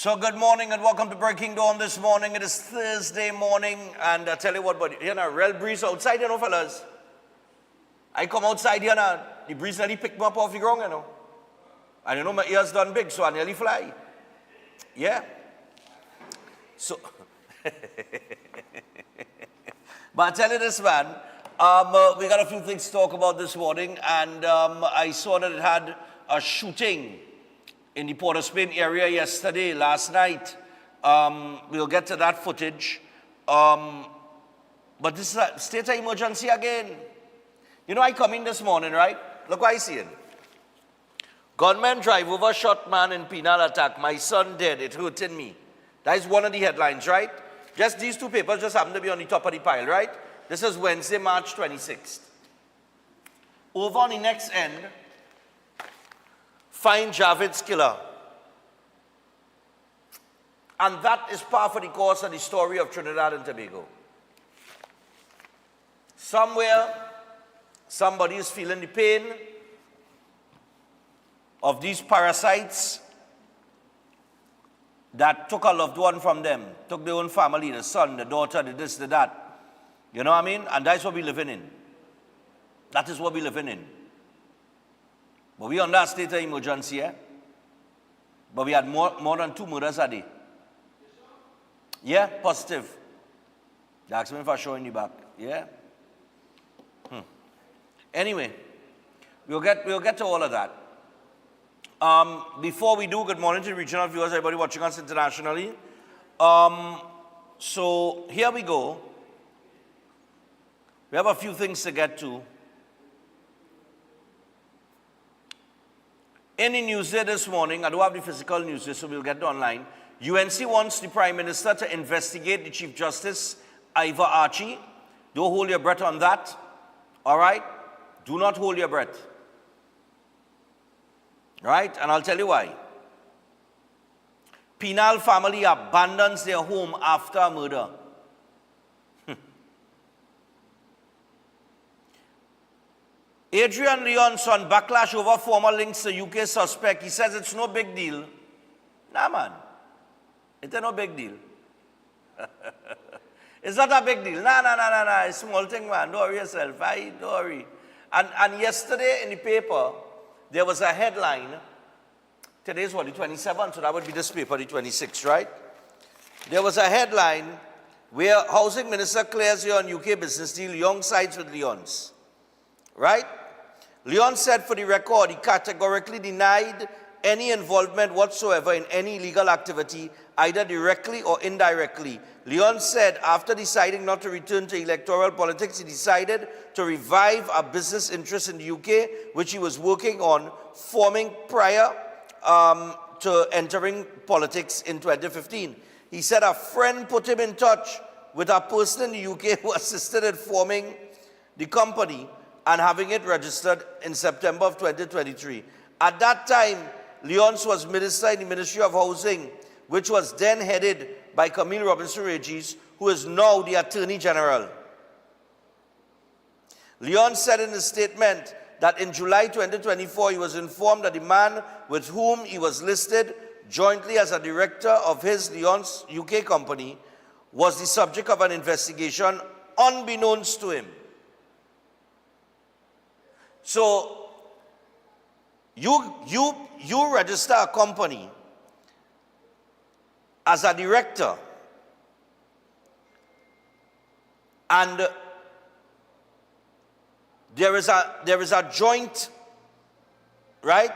So good morning and welcome to Breaking Dawn this morning. It is Thursday morning and I tell you what, but you know, real breeze outside, you know, fellas. I come outside here now, the breeze nearly picked me up off the ground, you know. And you know, my ears done big, so I nearly fly. Yeah. So, but I tell you this, man, we got a few things to talk about this morning, and I saw that it had a shooting in the Port of Spain area last night. We'll get to that footage. But this is a state of emergency again. You know, I come in this morning, right? Look what I see it. Gunman drive over, shot man in penal attack. My son dead, it hurting me. That is one of the headlines, right? Just these two papers just happen to be on the top of the pile, right? This is Wednesday, March 26th. Over on the next end, find Javid's killer. And that is part of the course of the story of Trinidad and Tobago. Somewhere, somebody is feeling the pain of these parasites that took a loved one from them, took their own family, the son, the daughter, the this, the that. You know what I mean? And that's what we're living in. That is what we're living in. But we under a state of emergency, eh? But we had more than 2 murders a day. Yeah, positive. They asked me if I show in the back. Yeah. Anyway, we'll get to all of that. Before we do, good morning to regional viewers, everybody watching us internationally. So here we go. We have a few things to get to. In the news there this morning, I don't have the physical news there, so we'll get it online. UNC wants the Prime Minister to investigate the Chief Justice, Ivor Archie. Don't hold your breath on that. All right? Do not hold your breath. Right? And I'll tell you why. Penal family abandons their home after a murder. Adrian Leon's on backlash over former links to UK suspect. He says it's no big deal. Nah, man. It's no big deal. It's not a big deal. Nah. It's a small thing, man. Don't worry yourself. Don't worry. And yesterday in the paper, there was a headline. Today is what, the 27th? So that would be this paper, the 26th, right? There was a headline where Housing Minister clears here on UK business deal, Young sides with Leon's. Right? Leon said for the record, he categorically denied any involvement whatsoever in any illegal activity, either directly or indirectly. Leon said after deciding not to return to electoral politics, he decided to revive a business interest in the UK, which he was working on forming prior to entering politics in 2015. He said a friend put him in touch with a person in the UK who assisted in forming the company and having it registered in September of 2023. At that time, Leonce was minister in the Ministry of Housing, which was then headed by Camille Robinson-Regis, who is now the Attorney General. Leon said in a statement that in July 2024, he was informed that the man with whom he was listed jointly as a director of his Leonce UK company was the subject of an investigation unbeknownst to him. So, you register a company as a director, and there is a joint, right?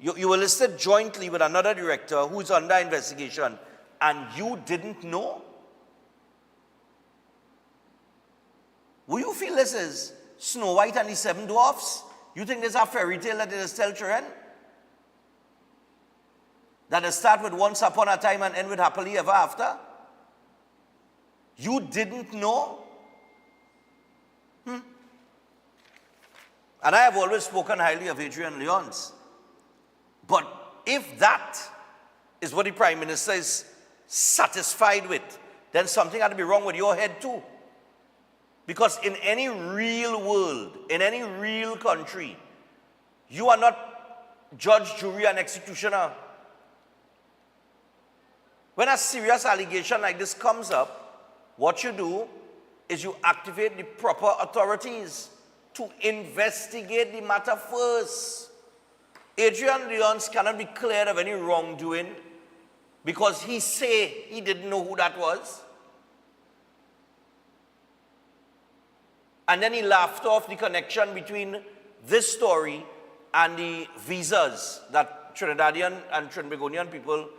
You were listed jointly with another director who's under investigation, and you didn't know? Will you feel this is Snow White and the Seven Dwarfs? You think there's a fairy tale that is tell children? That will start with once upon a time and end with happily ever after? You didn't know? And I have always spoken highly of Adrian Leonce. But if that is what the Prime Minister is satisfied with, then something had to be wrong with your head too. Because in any real world, in any real country, you are not judge, jury, and executioner. When a serious allegation like this comes up, what you do is you activate the proper authorities to investigate the matter first. Adrian Leonce cannot be cleared of any wrongdoing because he say he didn't know who that was. And then he laughed off the connection between this story and the visas that Trinidadian and Trinbagonian people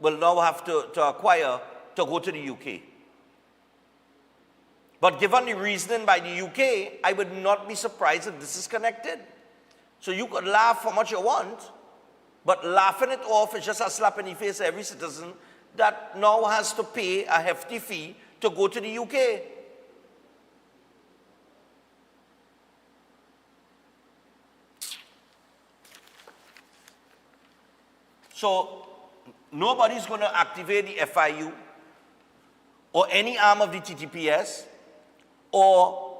will now have to acquire to go to the UK. But given the reasoning by the UK, I would not be surprised if this is connected. So you could laugh how much you want, but laughing it off is just a slap in the face to every citizen that now has to pay a hefty fee to go to the UK. So nobody's going to activate the FIU or any arm of the TTPS or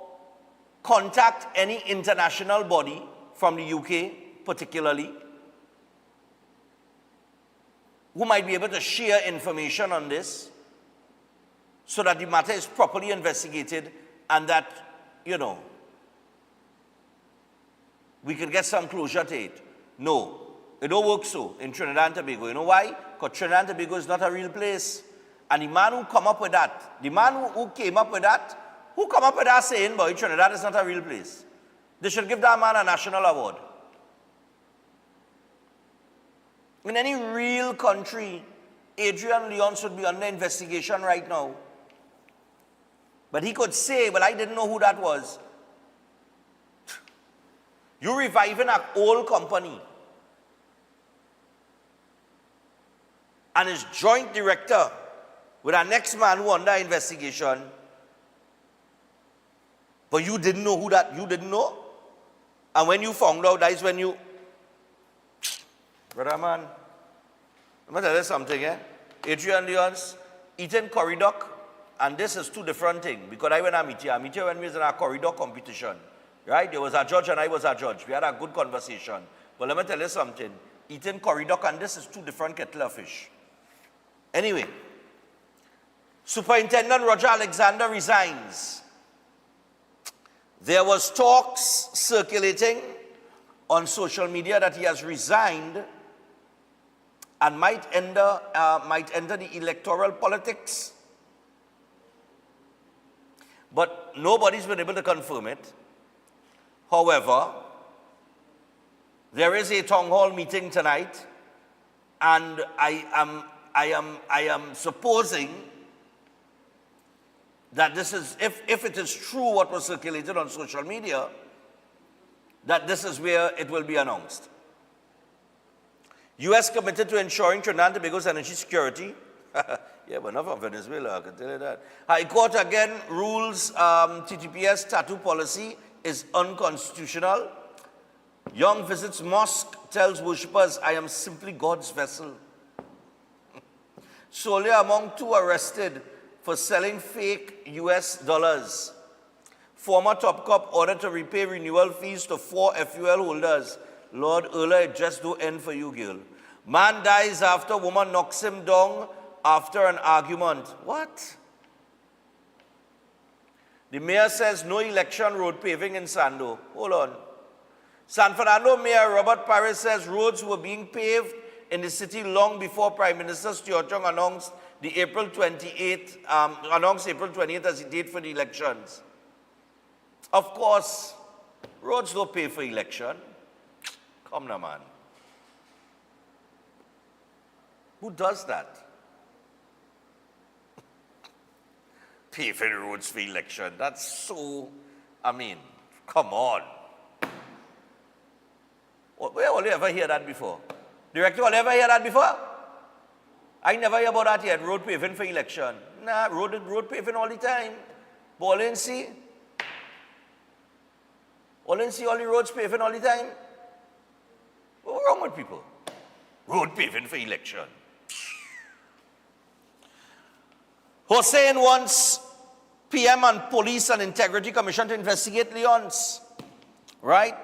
contact any international body from the UK particularly who might be able to share information on this so that the matter is properly investigated and that, we can get some closure to it. No. It don't work so in Trinidad and Tobago. You know why? Because Trinidad and Tobago is not a real place. And the man who come up with that, who came up with that saying, boy, Trinidad is not a real place. They should give that man a national award. In any real country, Adrian Leonce would be under investigation right now. But he could say, well, I didn't know who that was. You're reviving an old company. And his joint director with our next man who under investigation. But you didn't know you didn't know? And when you found out, that is when you... Brother man, let me tell you something, Adrian Leonce, eating curry duck, and this is two different things. Because I went to meet you when we was in our curry duck competition. Right? There was a judge and I was a judge. We had a good conversation. But let me tell you something. Eating curry duck and this is two different kettle of fish. Anyway, Superintendent Roger Alexander resigns. There was talks circulating on social media that he has resigned and might enter the electoral politics. But nobody's been able to confirm it. However, there is a town hall meeting tonight, and I am supposing that this is, if it is true what was circulated on social media, that this is where it will be announced. U.S. committed to ensuring Trinidad and Tobago's energy security. Yeah, but not from Venezuela, I can tell you that. High Court again rules TTPS tattoo policy is unconstitutional. Young visits mosque, tells worshippers, I am simply God's vessel. Solia among two arrested for selling fake US dollars. Former top cop ordered to repay renewal fees to 4 FUL holders. Lord Erla, it just don't end for you, girl. Man dies after woman knocks him down after an argument. What? The mayor says no election road paving in Sando. Hold on. San Fernando Mayor Robert Paris says roads were being paved in the city long before Prime Minister Stuart Young announced April 28th as the date for the elections. Of course, roads don't pay for election. Come now, man. Who does that? Pay for the roads for election. That's so, come on. Where will you ever hear that before? Director, will you ever hear that before? I never hear about that yet, road paving for election. Nah, road paving all the time. But all in see all the roads paving all the time. What's wrong with people? Road paving for election. Hussein wants PM and Police and Integrity Commission to investigate Leonce. Right?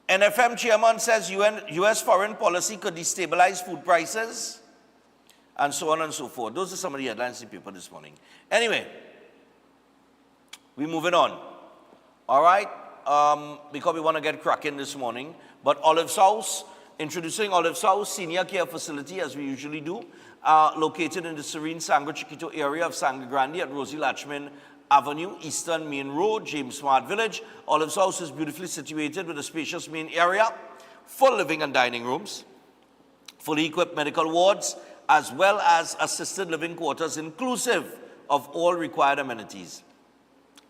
NFM chairman says US foreign policy could destabilize food prices. and so on and so forth. Those are some of the headlines in the paper this morning. Anyway, we're moving on. All right? Because we want to get cracking this morning. But Olive's House, introducing Olive's House Senior Care Facility, as we usually do, located in the serene Sangre Chiquito area of Sangre Grande at Rosie Latchman Avenue, Eastern Main Road, James Smart Village. Olive's House is beautifully situated with a spacious main area, full living and dining rooms, fully equipped medical wards, as well as assisted living quarters inclusive of all required amenities.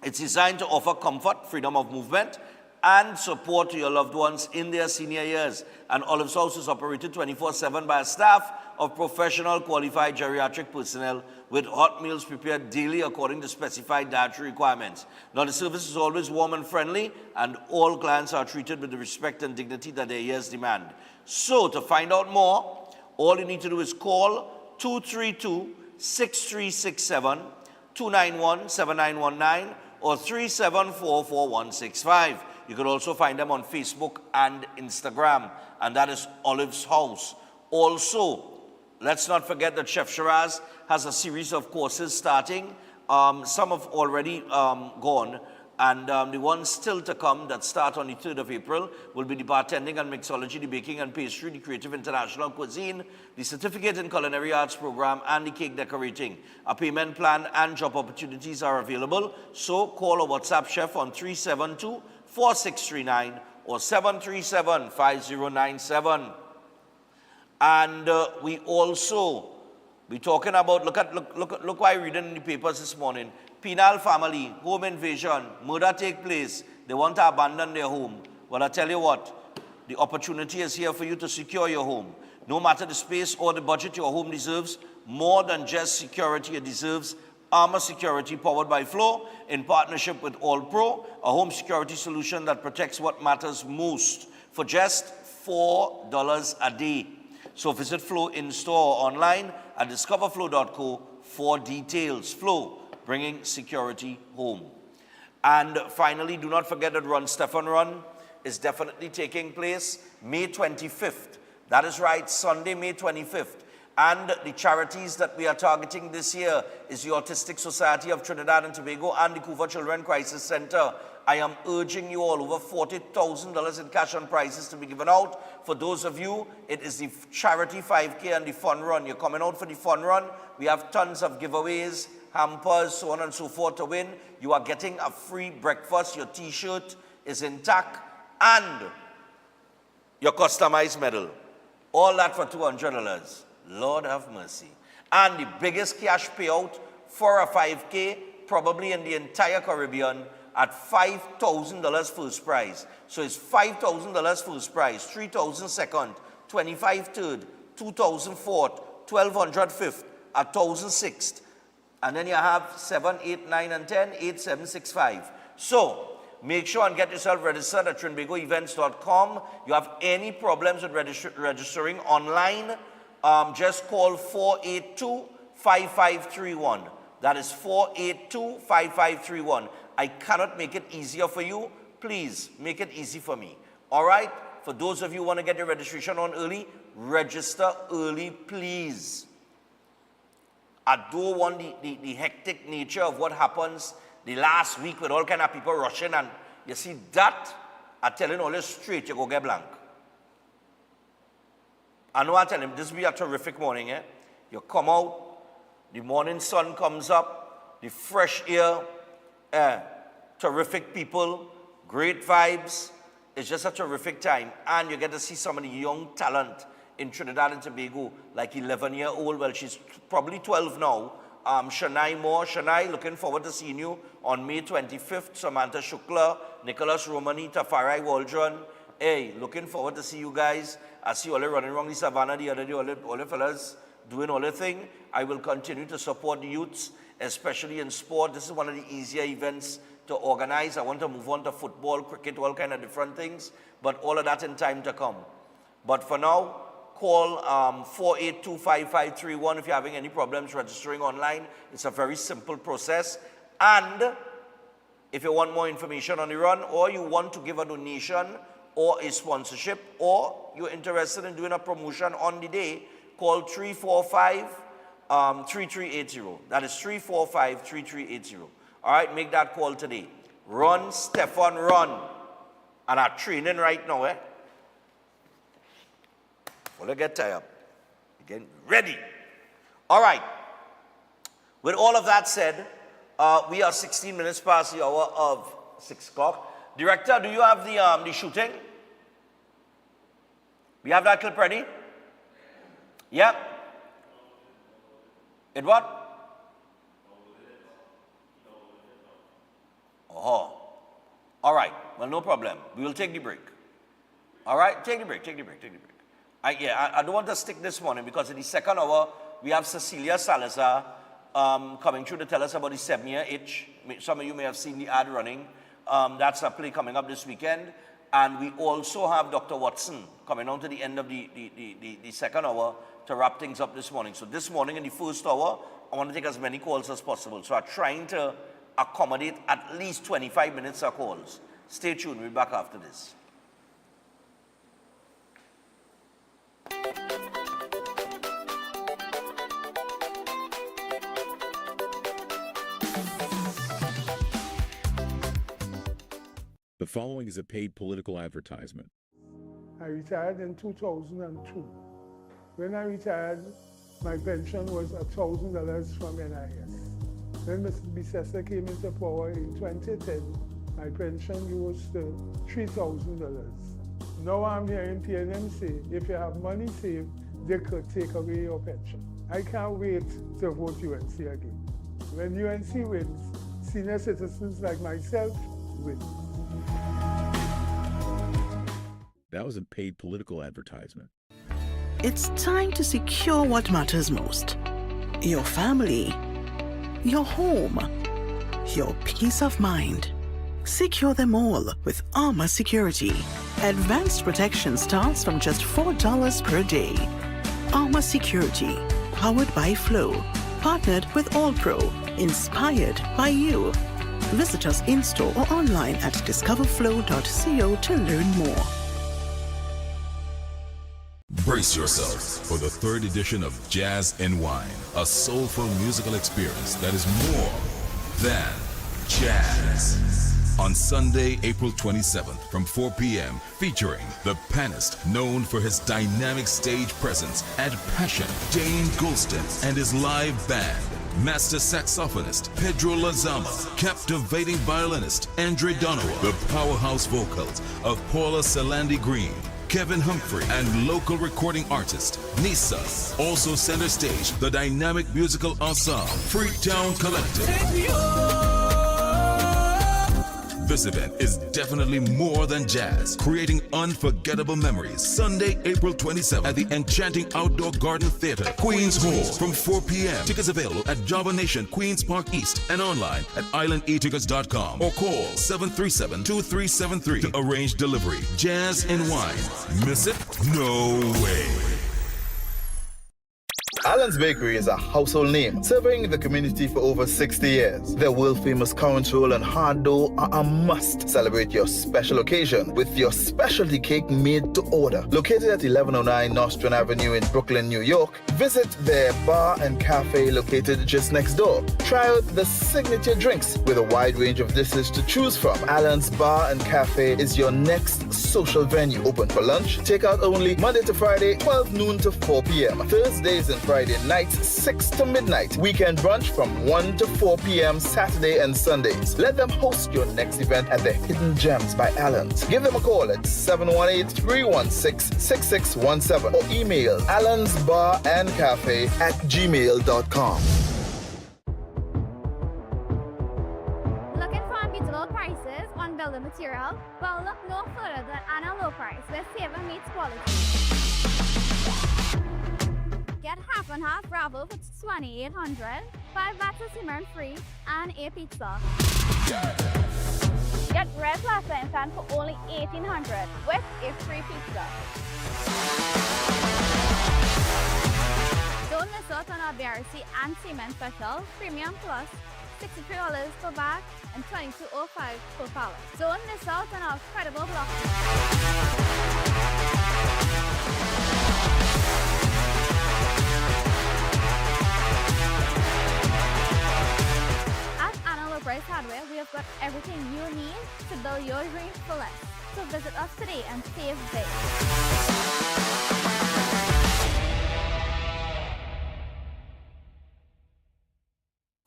It's designed to offer comfort, freedom of movement, and support to your loved ones in their senior years. And Olive's House is operated 24/7 by a staff of professional qualified geriatric personnel with hot meals prepared daily according to specified dietary requirements. Now, the service is always warm and friendly, and all clients are treated with the respect and dignity that their years demand. So, to find out more, all you need to do is call 232-6367, 291-7919, or 3744165. You can also find them on Facebook and Instagram, and that is Olive's House. Also, let's not forget that Chef Shiraz has a series of courses starting. Some have already gone, and the ones still to come that start on the 3rd of April will be the bartending and mixology, the baking and pastry, the creative international cuisine, the certificate in culinary arts program, and the cake decorating. A payment plan and job opportunities are available, so call or WhatsApp Chef on 372-4639 or 737-5097. And we also be talking about, look why I reading in the papers this morning. Penal family, home invasion, murder take place. They want to abandon their home. Well, I tell you what, the opportunity is here for you to secure your home. No matter the space or the budget, your home deserves more than just security. It deserves Armor Security powered by Flow in partnership with All Pro, a home security solution that protects what matters most for just $4 a day. So visit Flow in store or online at discoverflow.co for details. Flow, bringing security home. And finally, do not forget that Run Stefan Run is definitely taking place May 25th. That is right, Sunday, May 25th. And the charities that we are targeting this year is the Autistic Society of Trinidad and Tobago and the Couva Children Crisis Center. I am urging you all, over $40,000 in cash and prizes to be given out. For those of you, it is the charity 5K and the fun run. You're coming out for the fun run. We have tons of giveaways, hampers, so on and so forth to win. You are getting a free breakfast. Your t-shirt is intact and your customized medal. All that for $200. Lord have mercy. And the biggest cash payout for a 5K, probably in the entire Caribbean, at $5,000 first prize. So it's $5,000 first prize, $3,000 second, $25,000 third, $2,000 fourth, $1,200 fifth, $1,000 sixth. And then you have 7, 8, 9, and 10, 8, 7, 6, 5. So make sure and get yourself registered at trinbagoevents.com. You have any problems with registering online, just call 482-5531. That is 482-5531. I cannot make it easier for you. Please make it easy for me. All right? For those of you who want to get your registration on early, register early, please. I don't want the hectic nature of what happens the last week with all kind of people rushing. And you see that, I'm telling all you straight, you go get blank. I know I tell him, this will be a terrific morning. You come out, the morning sun comes up, the fresh air, terrific people, great vibes. It's just a terrific time. And you get to see some of the young talent in Trinidad and Tobago, like 11-year-old, well, she's probably 12 now, Shania Moore. Shania, looking forward to seeing you on May 25th. Samantha Shukla, Nicholas Romani, Tafarai Waldron. Hey, looking forward to see you guys. I see all running around the savannah the other day, all the fellas doing all the thing. I will continue to support the youths, especially in sport. This is one of the easier events to organize. I want to move on to football, cricket, all kind of different things, but all of that in time to come. But for now, call 482-5531 if you're having any problems registering online. It's a very simple process. And if you want more information on the run, or you want to give a donation or a sponsorship, or you're interested in doing a promotion on the day, call 3380. That is 345-3380. All right, make that call today. Run, Stefan, run. And are training right now, eh? Well, I get tired. Again, ready. All right. With all of that said, we are 16 minutes past the hour of 6 o'clock. Director, do you have the shooting? We have that clip ready? Yep. It what? Oh. All right. Well, no problem. We will take the break. All right? Take the break. I don't want to stick this morning because in the second hour, we have Cecilia Salazar coming through to tell us about the 7-year itch. Some of you may have seen the ad running. That's a play coming up this weekend. And we also have Dr. Watson coming on to the end of the second hour to wrap things up this morning. So this morning in the first hour, I want to take as many calls as possible. So I'm trying to accommodate at least 25 minutes of calls. Stay tuned. We'll be back after this. The following is a paid political advertisement. I retired in 2002. When I retired, my pension was $1,000 from NIS. When Mr. Bissessar came into power in 2010, my pension rose to $3,000. Now I'm hearing PNM say, if you have money saved, they could take away your pension. I can't wait to vote UNC again. When UNC wins, senior citizens like myself win. That was a paid political advertisement. It's time to secure what matters most. Your family, your home, your peace of mind. Secure them all with Armor Security. Advanced protection starts from just $4 per day. Armor Security, powered by Flow, partnered with AllPro, inspired by you. Visit us in-store or online at discoverflow.co to learn more. Brace yourself for the 3rd edition of Jazz and Wine, a soulful musical experience that is more than jazz. On Sunday, April 27th from 4 p.m., featuring the pianist known for his dynamic stage presence and passion, Dane Goulston, and his live band, master saxophonist Pedro Lazama, captivating violinist Andre Donowa, the powerhouse vocals of Paula Salandi Green, Kevin Humphrey, and local recording artist Nisa. Also center stage, the dynamic musical ensemble Freetown Collective. This event is definitely more than jazz, creating unforgettable memories. Sunday, April 27th at the enchanting Outdoor Garden Theater, Queens Hall, from 4 p.m. Tickets available at Java Nation, Queens Park East, and online at islandetickets.com or call 737-2373 to arrange delivery. Jazz and Wine. Miss it? No way. Allen's Bakery is a household name, serving the community for over 60 years. Their world-famous currant roll and hard dough are a must. Celebrate your special occasion with your specialty cake made to order. Located at 1109 Nostrand Avenue in Brooklyn, New York, visit their bar and cafe located just next door. Try out the signature drinks with a wide range of dishes to choose from. Allen's Bar and Cafe is your next social venue. Open for lunch, takeout only, Monday to Friday, 12 noon to 4 p.m. Thursdays and Friday nights, 6 to midnight. Weekend brunch from 1 to 4 p.m. Saturday and Sundays. Let them host your next event at the Hidden Gems by Allen's. Give them a call at 718-316-6617 or email allensbarandcafe@gmail.com. Looking for unbeatable prices on building material? Well, look no further than Anna Low Price, where saving meets quality. Get half and half gravel for $2,800, 5 bags of cement free, and a pizza. Get red plaster in sand for only $1,800 with a free pizza. Don't miss out on our BRC and cement special, Premium Plus, $63 per bag and $22.05 per pallet. Don't miss out on our incredible block. Hardware, we have got everything you need to build your dreams for less. So visit us today and save big.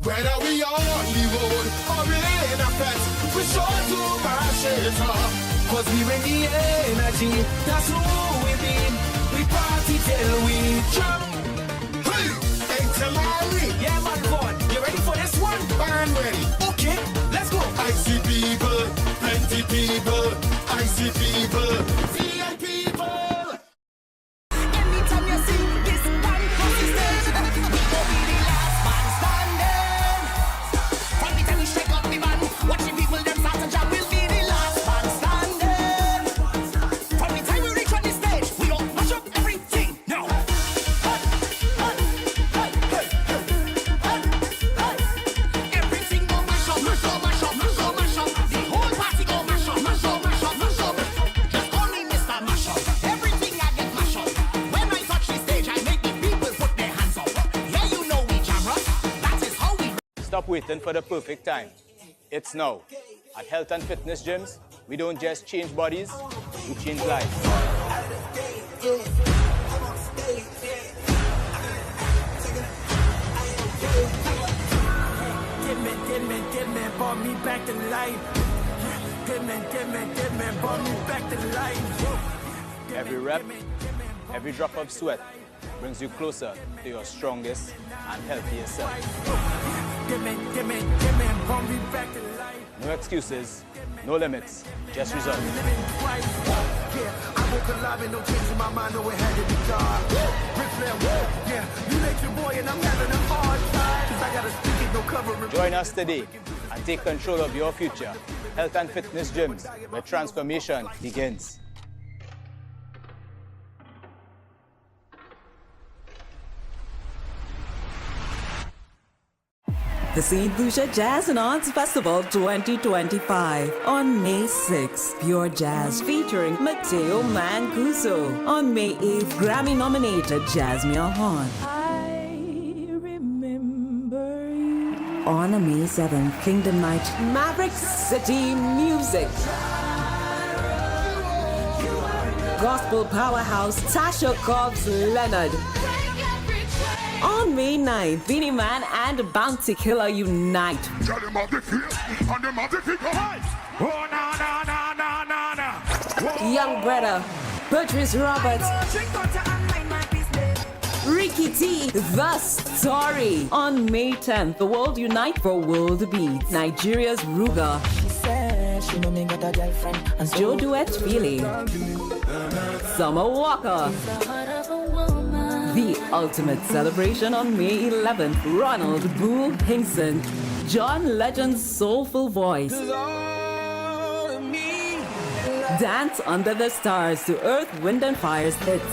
Whether we are on the road or in a fence, we sure to mash it up. Cause we bring the energy, that's who we be. We party till we jump. Hey, hey, Larry. Yeah, man, go on. You ready for this one? I'm ready. Okay, let's go. I see people, plenty people. I see people, VI people. Anytime you see this man cross the stage, we go be the last man standing. From the time we shake up the band, watching people them start to jam, we'll be the last man standing. From the time we reach on the stage, we all mash up everything. Now, everything go mash up, mash up, mash up, mash up, mash up. The whole party go mash up, mash up, mash up, mash up. Just call me Mr. Mash Up. Everything I get mash up. When I touch the stage, I make the people put their hands up. Yeah, you know we jam rock. That is how we. Stop waiting for the perfect time. It's now. At Health and Fitness Gyms, we don't just change bodies, we change lives. Give me, brought me back to life. Give me, brought me back to life. Every rep, every drop of sweat brings you closer to your strongest and healthiest self. Give me, brought me back to life. No excuses, no limits, just results. Yeah, I woke alive and no change in my mind, no it had to be God. Ric Flair, yeah, you let your boy and I'm having a hard time. 'Cause I gotta speak it, no cover. Join us today and take control of your future. Health and Fitness Gyms, where transformation begins. The St. Lucia Jazz and Arts Festival 2025 on May 6th. Pure Jazz featuring Mateo Mancuso. On May 8th, Grammy-nominated Jasmine Horn. I remember you. On May 7th, Kingdom Night, Maverick City Music. Gospel powerhouse Tasha Cobbs Leonard. On May 9th, Beanie Man and Bounty Killer unite. Young Greta, Patrice Roberts, Ricky T, The Story. On May 10th, the world unite for World Beats. Nigeria's Ruga. Joe Duet Feely. Summer Walker. The ultimate celebration on May 11th. Ronald Boo Hinkson. John Legend's soulful voice. Dance under the stars to Earth, Wind and Fire's hits.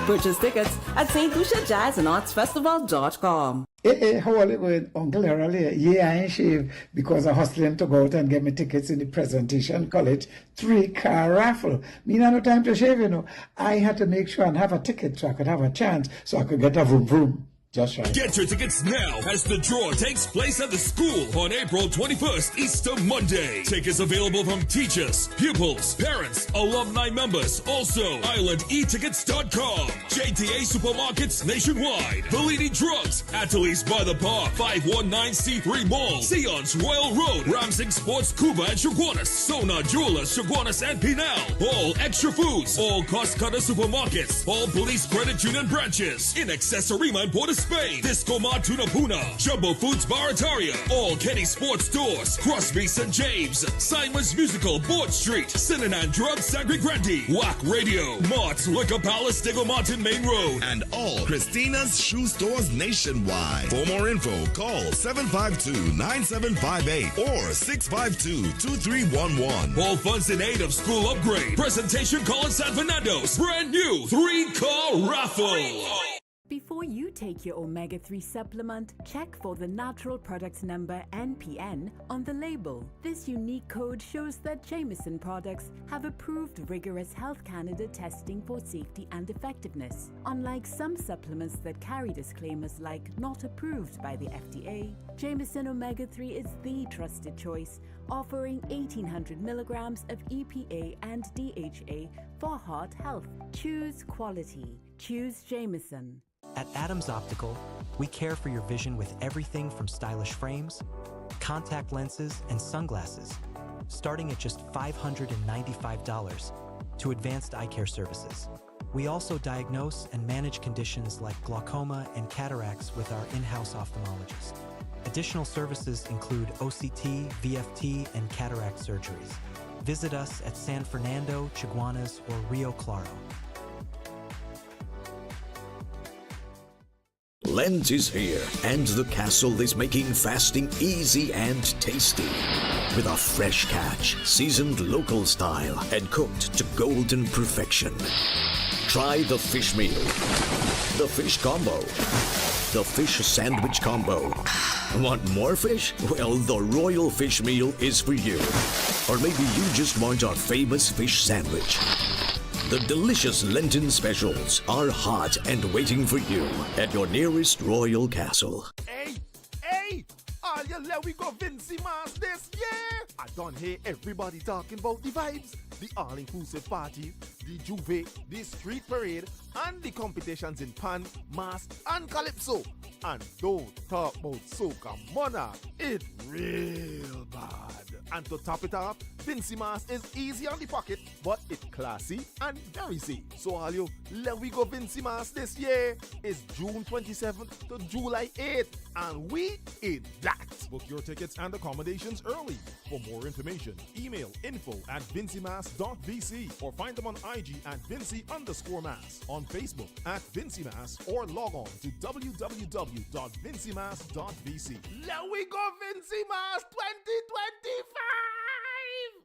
Purchase tickets at stluciajazzandartsfestival.com. Hey, how are you going, Uncle Early? Yeah, I ain't shaved because I'm hustling to go out and get me tickets in the presentation college 3-car raffle. Me not no time to shave, you know. I had to make sure and have a ticket so I could have a chance so I could get a vroom vroom. Just right. Get your tickets now as the draw takes place at the school on April 21st, Easter Monday. Tickets available from teachers, pupils, parents, alumni members. Also, islandetickets.com. JTA Supermarkets nationwide. Bellini Drugs, Ateliers by the Park, 519C3 Mall, Sion's Royal Road, Ramsing Sports, Cuba and Chaguanas, Sona Jewelers, Chaguanas and Pinal. All Extra Foods, all Cost Cutter Supermarkets, all Police Credit Union branches. In Accessorima and Port of Spain, Disco Mart Tunapuna, Jumbo Foods Barataria, all Kenny Sports Stores, Crosby St. James, Simon's Musical, Board Street, Sinanan Drug Sagre Grande, WAC Radio, Mart's Liquor Palace, Diego Martin Main Road, and all Christina's shoe stores nationwide. For more info, call 752-9758 or 652-2311. All funds in aid of school upgrade. Presentation call in San Fernando's. Brand new 3-car raffle. Before you take your omega-3 supplement, check for the natural product number NPN on the label. This unique code shows that Jameson products have approved rigorous Health Canada testing for safety and effectiveness. Unlike some supplements that carry disclaimers like not approved by the FDA, Jameson Omega-3 is the trusted choice, offering 1800 milligrams of EPA and DHA for heart health. Choose quality. Choose Jameson. At Adams Optical, we care for your vision with everything from stylish frames, contact lenses, and sunglasses, starting at just $595, to advanced eye care services. We also diagnose and manage conditions like glaucoma and cataracts with our in-house ophthalmologist. Additional services include OCT, VFT, and cataract surgeries. Visit us at San Fernando, Chaguanas, or Rio Claro. Lent is here, and the castle is making fasting easy and tasty. With a fresh catch, seasoned local style, and cooked to golden perfection. Try the fish meal, the fish combo, the fish sandwich combo. Want more fish? Well, the Royal Fish Meal is for you. Or maybe you just want our famous fish sandwich. The delicious Lenten specials are hot and waiting for you at your nearest Royal Castle. Hey! All you let we go Vincy Mass this year! I don't hear everybody talking about the vibes, the all-inclusive party, the juve, the street parade, and the competitions in pan, mass, and calypso. And don't talk about soca monarch, it's real bad. And to top it off, Vincy Mass is easy on the pocket, but it's classy and very safe. So all you let we go Vincy Mass this year is June 27th to July 8th, and we in that. Book your tickets and accommodations early. For more information, email info@vincymass.vc or find them on IG at Vincy_Mass, on Facebook at Vincy Mass, or log on to www.vincymass.vc. Let we go Vincy Mass 2025!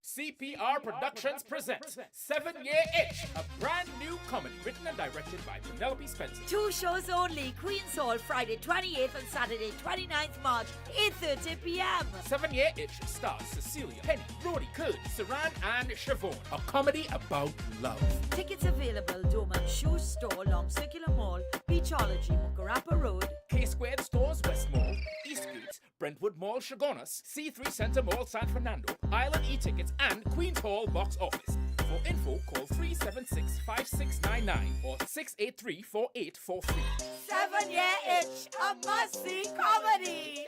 CPR Productions presents 7-Year Itch, a brand new comedy written and directed by Penelope Spencer. 2 shows only, Queen's Hall, Friday 28th and Saturday 29th March, 8:30 p.m. 7-Year Itch stars Cecilia, Penny, Brody, Curd, Saran, and Siobhan. A comedy about love. Tickets available, Doman Shoe Store, Long Circular Mall, Beachology, Mukarapa Road, K-Squared Stores, West Mall, Eastgate, Brentwood Mall, Chaguanas, C3 Center Mall, San Fernando, Island E-Tickets, and Queen's Hall box office. For info, call 376-5699 or 683-4843. 7-Year Itch, a must-see comedy.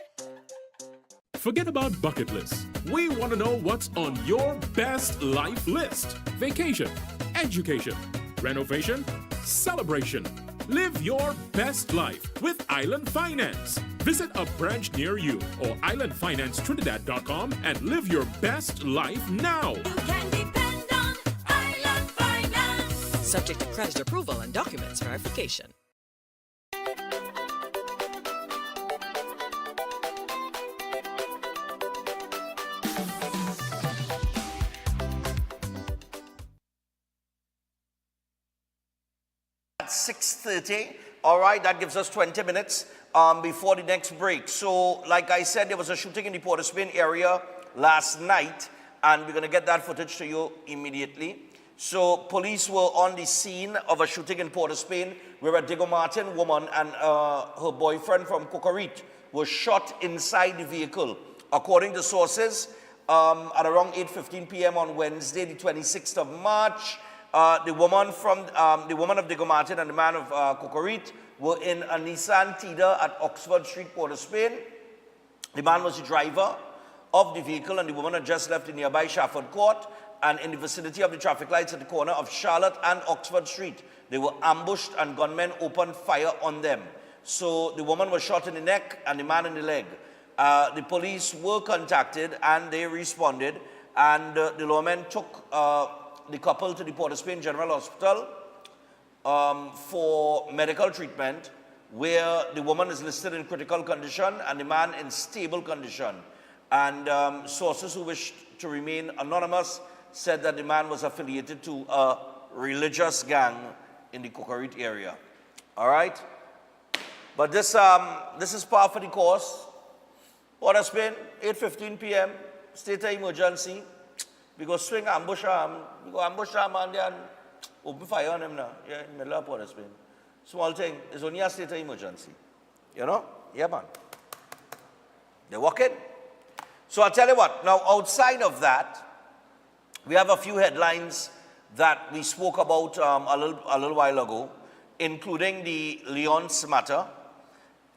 Forget about bucket lists. We want to know what's on your best life list. Vacation, education, renovation, celebration. Live your best life with Island Finance. Visit a branch near you or islandfinancetrinidad.com and live your best life now. You can depend on Island Finance. Subject to credit approval and documents verification. At 6:30, all right, that gives us 20 minutes before the next break. So, like I said, there was a shooting in the Port of Spain area last night, and we're going to get that footage to you immediately. So, police were on the scene of a shooting in Port of Spain where a Diego Martin woman and her boyfriend from Cocorit were shot inside the vehicle. According to sources, at around 8:15 p.m. on Wednesday, the 26th of March, the woman of Diego Martin and the man of Cocorit were in a Nissan Tida at Oxford Street, Port of Spain. The man was the driver of the vehicle, and the woman had just left the nearby Shafford Court, and in the vicinity of the traffic lights at the corner of Charlotte and Oxford Street, they were ambushed and gunmen opened fire on them. So the woman was shot in the neck and the man in the leg. The police were contacted and they responded, and the lawmen took the couple to the Port of Spain General Hospital for medical treatment, where the woman is listed in critical condition and the man in stable condition. And sources who wished to remain anonymous said that the man was affiliated to a religious gang in the Cocorit area. All right? But this is par for the course. Port of Spain, 8:15 p.m. State of emergency. We go swing ambush him. We go ambush him and then open fire on him now. Yeah, in the middle of Port of Spain. Small thing. It's only a state of emergency. You know? Yeah, man. They walk in. So I'll tell you what. Now, outside of that, we have a few headlines that we spoke about a little while ago, including the Lyons matter.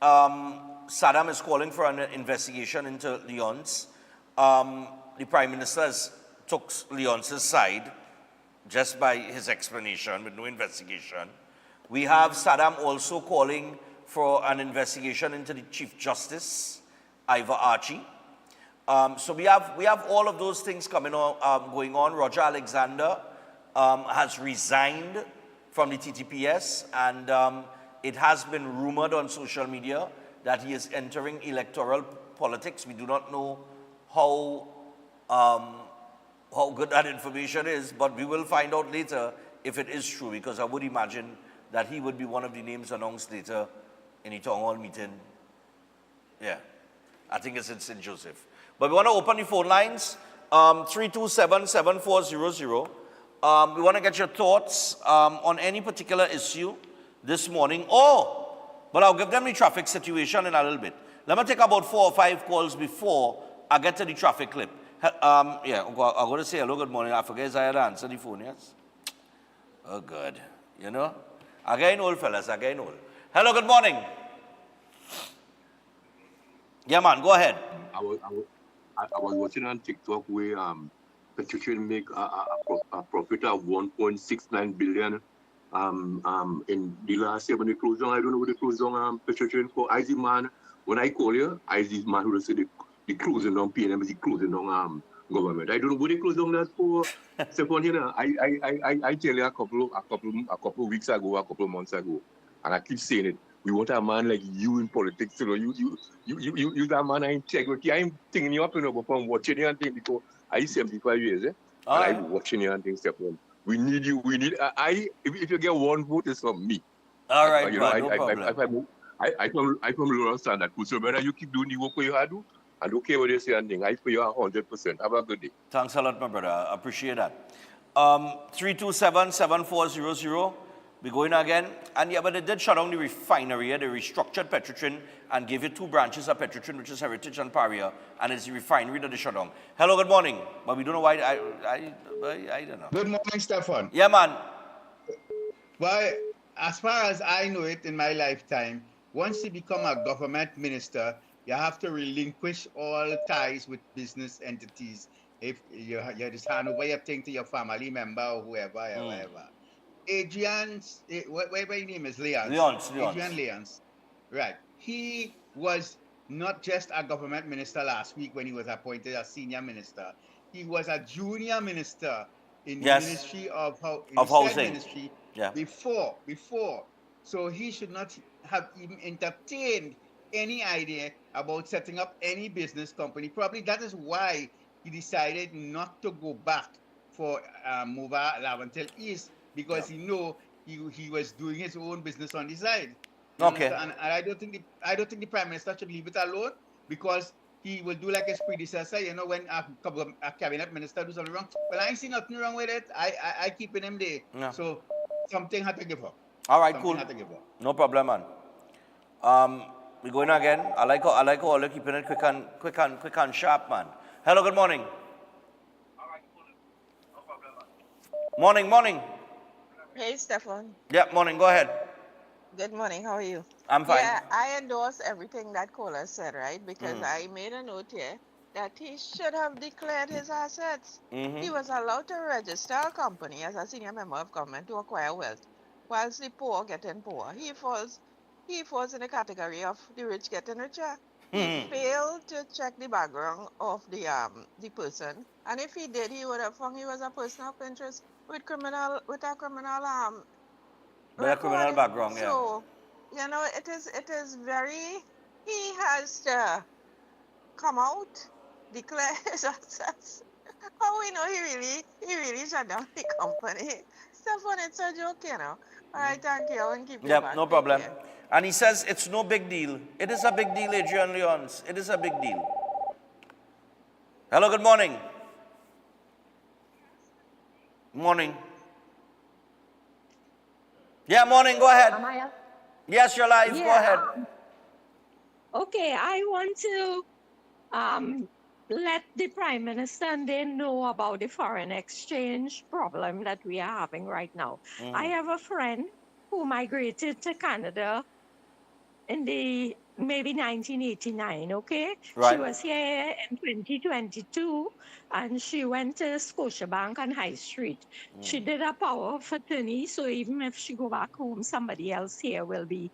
Saddam is calling for an investigation into Lyons. The Prime Minister took Lyons' side just by his explanation with no investigation. We have Saddam also calling for an investigation into the Chief Justice, Ivor Archie. So we have all of those things going on. Roger Alexander has resigned from the TTPS, and it has been rumored on social media that he is entering electoral politics. We do not know how good that information is, but we will find out later if it is true, because I would imagine that he would be one of the names announced later in the town hall meeting. Yeah, I think it's in St. Joseph. But we want to open the phone lines, 327-7400. We want to get your thoughts on any particular issue this morning. But I'll give them the traffic situation in a little bit. Let me take about 4 or 5 calls before I get to the traffic clip. I'm going to say hello, good morning. I forget I had to answer the phone, yes? Oh, good. You know? I get old, fellas. I get old. Hello, good morning. Yeah, man, go ahead. I was watching on TikTok where Petrochin make a profit of 1.69 billion in the last year when they closed down. I don't know what they closed down Petrochin for. I the man, when I call you, I the man who say the closing down PNM is the closing down government. I don't know what they closed down that for. Second, you know, I tell you a couple of weeks ago, a couple of months ago, and I keep saying it. We want a man like you in politics. You know, you that man of integrity. I'm thinking you up, you know, but from watching you and things, because I 75 years, and I'm watching you and things. We need you. We need. If you get one vote, it's from me. All right, you know, no problem. I from Laurel Standard. So better you keep doing the work you have to, and don't care what you say and thing. I for you 100%. Have a good day. Thanks a lot, my brother. I appreciate that. 327-7400. We're going again. And yeah, but they did shut down the refinery. They restructured Petrochin and gave it 2 branches of Petrochin, which is Heritage and Paria, and it's the refinery that they shut down. Hello, good morning. But we don't know why. I don't know. Good morning, Stefan. Yeah, man. Well, as far as I know it in my lifetime, once you become a government minister, you have to relinquish all ties with business entities. If you just hand over your thing to your family member or whoever, whatever. Adrian's, whatever his name is, Lyons. Adrian Lyons. Right. He was not just a government minister last week when he was appointed as senior minister. He was a junior minister in the Ministry of Housing. Ministry before. So he should not have even entertained any idea about setting up any business company. Probably that is why he decided not to go back for Mova Lavantel East, because he know he was doing his own business on the side. Okay. And I don't think the Prime Minister should leave it alone, because he will do like his predecessor. You know, when a cabinet minister do something wrong, well, I ain't see nothing wrong with it. I keeping him there. Yeah. So something had to give up. All right, cool. No problem, man. We're going again. I like how all you're keeping it quick and sharp, man. Hello, good morning. Morning. Hey, Stefan. Yeah, morning. Go ahead. Good morning. How are you? I'm fine. Yeah, I endorse everything that caller said, right? Because I made a note here that he should have declared his assets. He was allowed to register a company as a senior member of government to acquire wealth, whilst the poor getting poor. He falls in the category of the rich getting richer. He failed to check the background of the person, and if he did, he would have found he was a person of interest with a criminal background. So, you know, it is very. He has to come out, declare his assets. How we know he really shut down the company? Stefan, it's a joke, you know. All right, thank you. And keep you back. No problem. And he says it's no big deal. It is a big deal, Adrian Leons. It is a big deal. Hello, good morning. Morning. Yeah, morning, go ahead. Am I up? Yes, you're live. Yeah, Go ahead. Okay, I want to let the Prime Minister and they know about the foreign exchange problem that we are having right now. I have a friend who migrated to Canada in the maybe 1989, okay? She Right. was here in 2022 and she went to Scotiabank on High Street. She did a power of attorney, so even if she go back home, somebody else here will be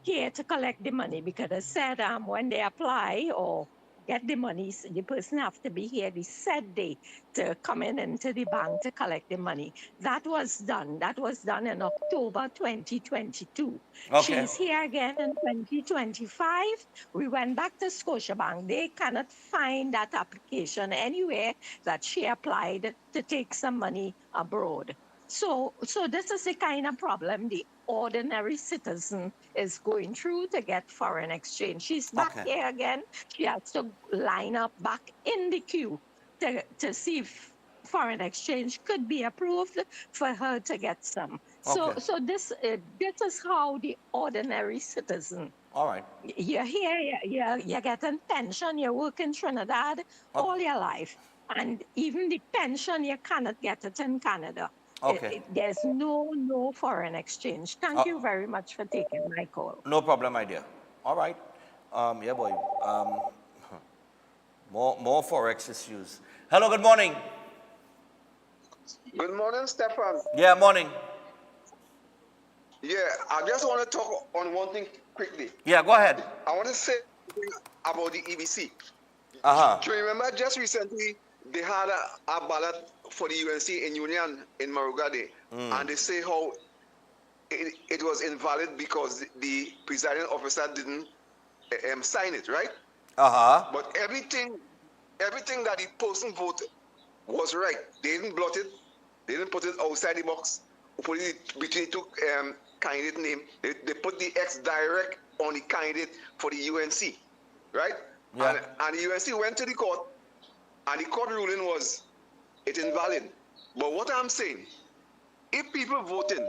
here to collect the money because they said when they apply or get the money, the person have to be here the said day to come in into the bank to collect the money. That was done. That was done in October 2022. Okay. She's here again in 2025. We went back to Scotiabank. They cannot find that application anywhere that she applied to take some money abroad. So this is the kind of problem the ordinary citizen is going through to get foreign exchange. She's back Okay. here again. She has to line up back in the queue to see if foreign exchange could be approved for her to get some. So Okay. this is how the ordinary citizen. All right. You're here, you're getting pension, you work in Trinidad all your life. And even the pension, you cannot get it in Canada. Okay. There's no foreign exchange. Thank you very much for taking my call. No problem, my dear. All right. Yeah, boy. More Forex issues. Hello, good morning. Good morning, Stefan. Yeah, morning. Yeah, I just want to talk on one thing quickly. Yeah, go ahead. I want to say something about the EBC. Uh-huh. Do you remember just recently they had a ballot for the UNC in Union in Marugade, and they say how it was invalid because the presiding officer didn't sign it, right? Uh-huh. But everything that the person voted was right. They didn't blot it. They didn't put it outside the box. Put it between two candidate name. They put the X direct on the candidate for the UNC, right? Yeah. And the UNC went to the court, and the court ruling was it's invalid. But what I'm saying, if people voting,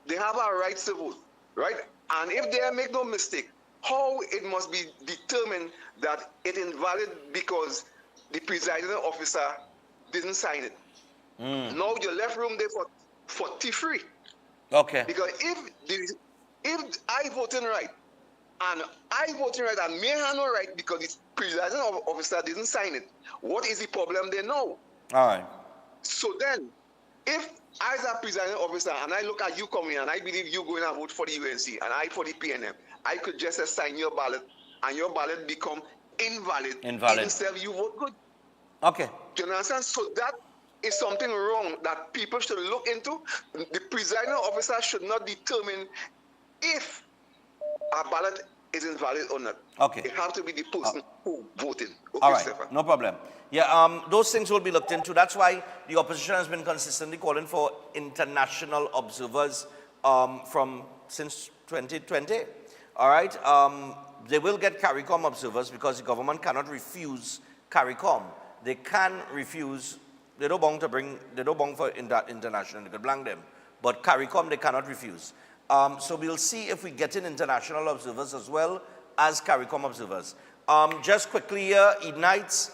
they have a right to vote, right? And if they make no mistake, how it must be determined that it invalid because the presiding officer didn't sign it. Now you left room there for T3. Okay. Because if I voting right, and I voting right, and me have no right because the presiding officer didn't sign it, what is the problem there now? All right. So then, if I as a presiding officer and I look at you coming and I believe you going to vote for the UNC and I for the PNM, I could just sign your ballot and your ballot become invalid. Instead of you vote good. Okay. Do you understand? So that is something wrong that people should look into. The presiding officer should not determine if a ballot is invalid or not. Okay. It has to be the person who voted. Okay, All right, Stefan. no problem. Yeah, those things will be looked into. That's why the opposition has been consistently calling for international observers since 2020. All right, they will get CARICOM observers because the government cannot refuse CARICOM. They can refuse. They don't want for international. They could blank them, but CARICOM they cannot refuse. So we'll see if we get in international observers as well as CARICOM observers. Just quickly here, Eden Heights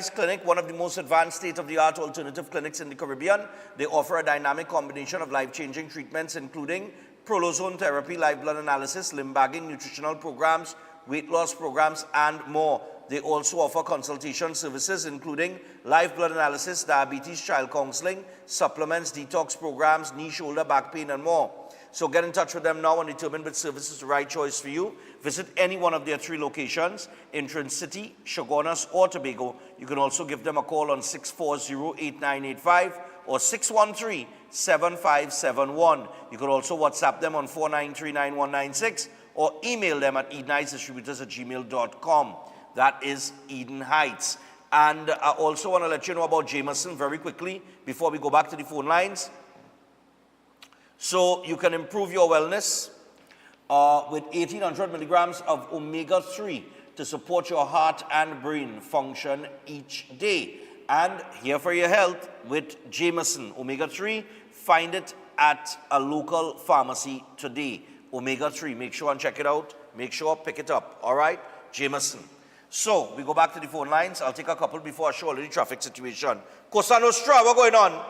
Clinic, one of the most advanced state-of-the-art alternative clinics in the Caribbean. They offer a dynamic combination of life-changing treatments, including prolozone therapy, live blood analysis, limb bagging, nutritional programs, weight loss programs, and more. They also offer consultation services, including live blood analysis, diabetes, child counseling, supplements, detox programs, knee, shoulder, back pain, and more. So get in touch with them now and determine which service is the right choice for you. Visit any one of their 3 locations in Trin City, Chaguanas, or Tobago. You can also give them a call on 640-8985 or 613-7571. You can also WhatsApp them on 493-9196 or email them at edenheightsdistributors@gmail.com. That is Eden Heights. And I also want to let you know about Jameson very quickly before we go back to the phone lines. So you can improve your wellness. with 1800 milligrams of omega-3 to support your heart and brain function each day. And here for your health with Jameson omega-3. Find it at a local pharmacy today. Omega-3, make sure and check it out. Make sure, pick it up, all right? Jameson. So, we go back to the phone lines. I'll take a couple before I show you the traffic situation. Cosa Nostra, what's going on?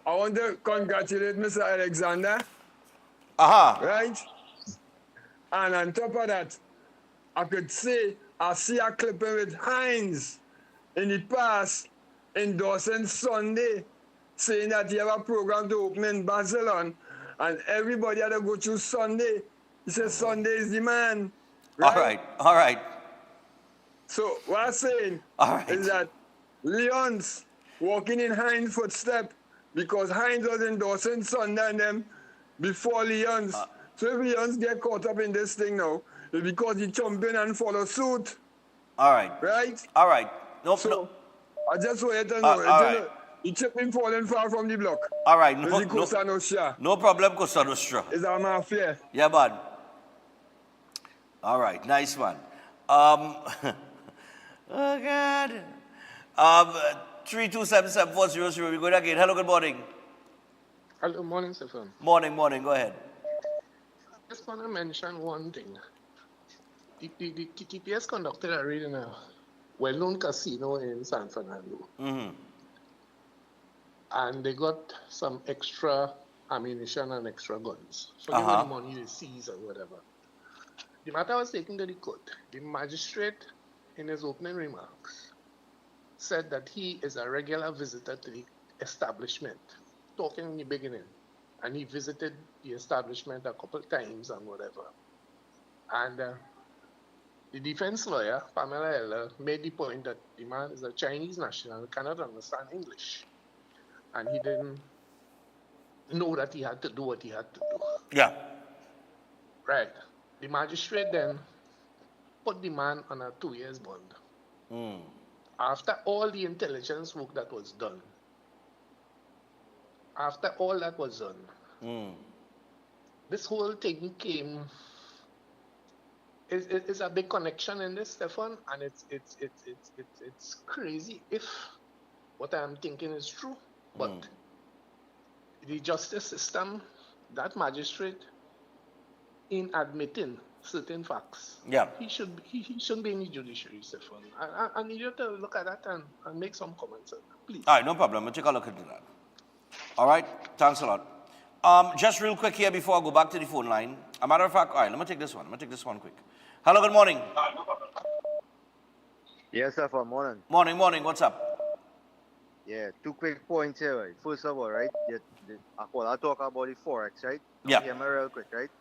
I want to congratulate Mr. Alexander. Right? And on top of that, I could say, I see a clipping with Heinz in the past endorsing Sunday, saying that he have a program to open in Barcelona, and everybody had to go through Sunday. He says Sunday is the man. Right? All right. So what I'm saying is that Leon's walking in Heinz' footsteps because Heinz was endorsing Sunday and them before Leon's. So if Leon's get caught up in this thing now, it's because he jump in and follow suit. All right. Right? All right. No, so, I just want you to know. He kept him falling far from the block. All right. No problem, Cosa Nostra. It's a mafia. Yeah, man. All right. Nice one. Oh, God. 3277400. We go again. Hello, good morning. Hello, morning, Stefan. Morning. Go ahead. I just want to mention one thing. The TTPS conducted a raid in a well-known casino in San Fernando. And they got some extra ammunition and extra guns. Forget what the money they seize or whatever. The matter was taken to the court. The magistrate, in his opening remarks, said that he is a regular visitor to the establishment, talking in the beginning. And he visited the establishment a couple times and whatever. And the defense lawyer, Pamela Eller, made the point that the man is a Chinese national and cannot understand English. And he didn't know that he had to do what he had to do. Yeah. Right. The magistrate then put the man on a 2 years bond. After all the intelligence work that was done, after all that was done, this whole thing came. It's a big connection in this, Stefan, and it's crazy if what I'm thinking is true. But the justice system, that magistrate, in admitting certain facts, he shouldn't be in the judiciary, Stefan. I need you to look at that and make some comments on that, please. All right, no problem. We'll take a look into that. All right, thanks a lot. Just real quick here before I go back to the phone line. A matter of fact, all right, let me take this one quick. Hello, good morning. Yes, sir, for morning. Morning, what's up? Yeah, 2 quick points here, right? First of all, right, I talk about the Forex, right? Yeah. Hear me real quick, right?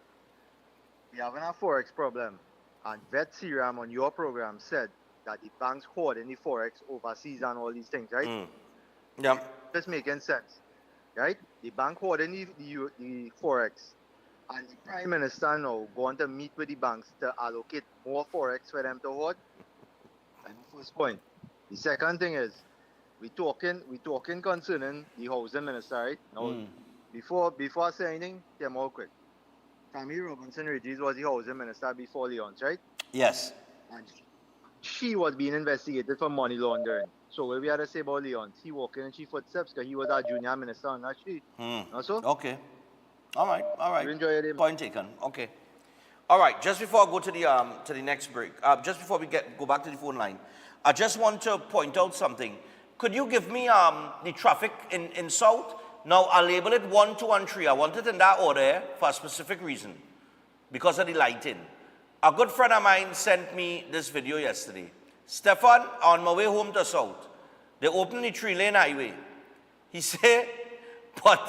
We having a Forex problem, and Vet Serum on your program said that the banks hoarding the Forex overseas and all these things, right? Yeah. Just making sense, right? The bank hoarding the Forex, and the Prime Minister now going to meet with the banks to allocate more Forex for them to hoard. That's the first point. The second thing is, we talking concerning the housing minister, right? Now, before I say anything, hear more quick. Tammy Robinson Regis was the housing minister before Leon's, right? Yes. And she was being investigated for money laundering. So what we had to say about Leon's, he walking in she footsteps because he was our junior minister, and not she. Also? Okay. All right. You enjoy your day. Point taken. Okay. All right. Just before I go to the next break, just before we go back to the phone line, I just want to point out something. Could you give me the traffic in South? Now, I'll label it 1, 2, and 3. I want it in that order for a specific reason, because of the lighting. A good friend of mine sent me this video yesterday. Stefan, on my way home to South, they opened the 3-lane highway. He said, but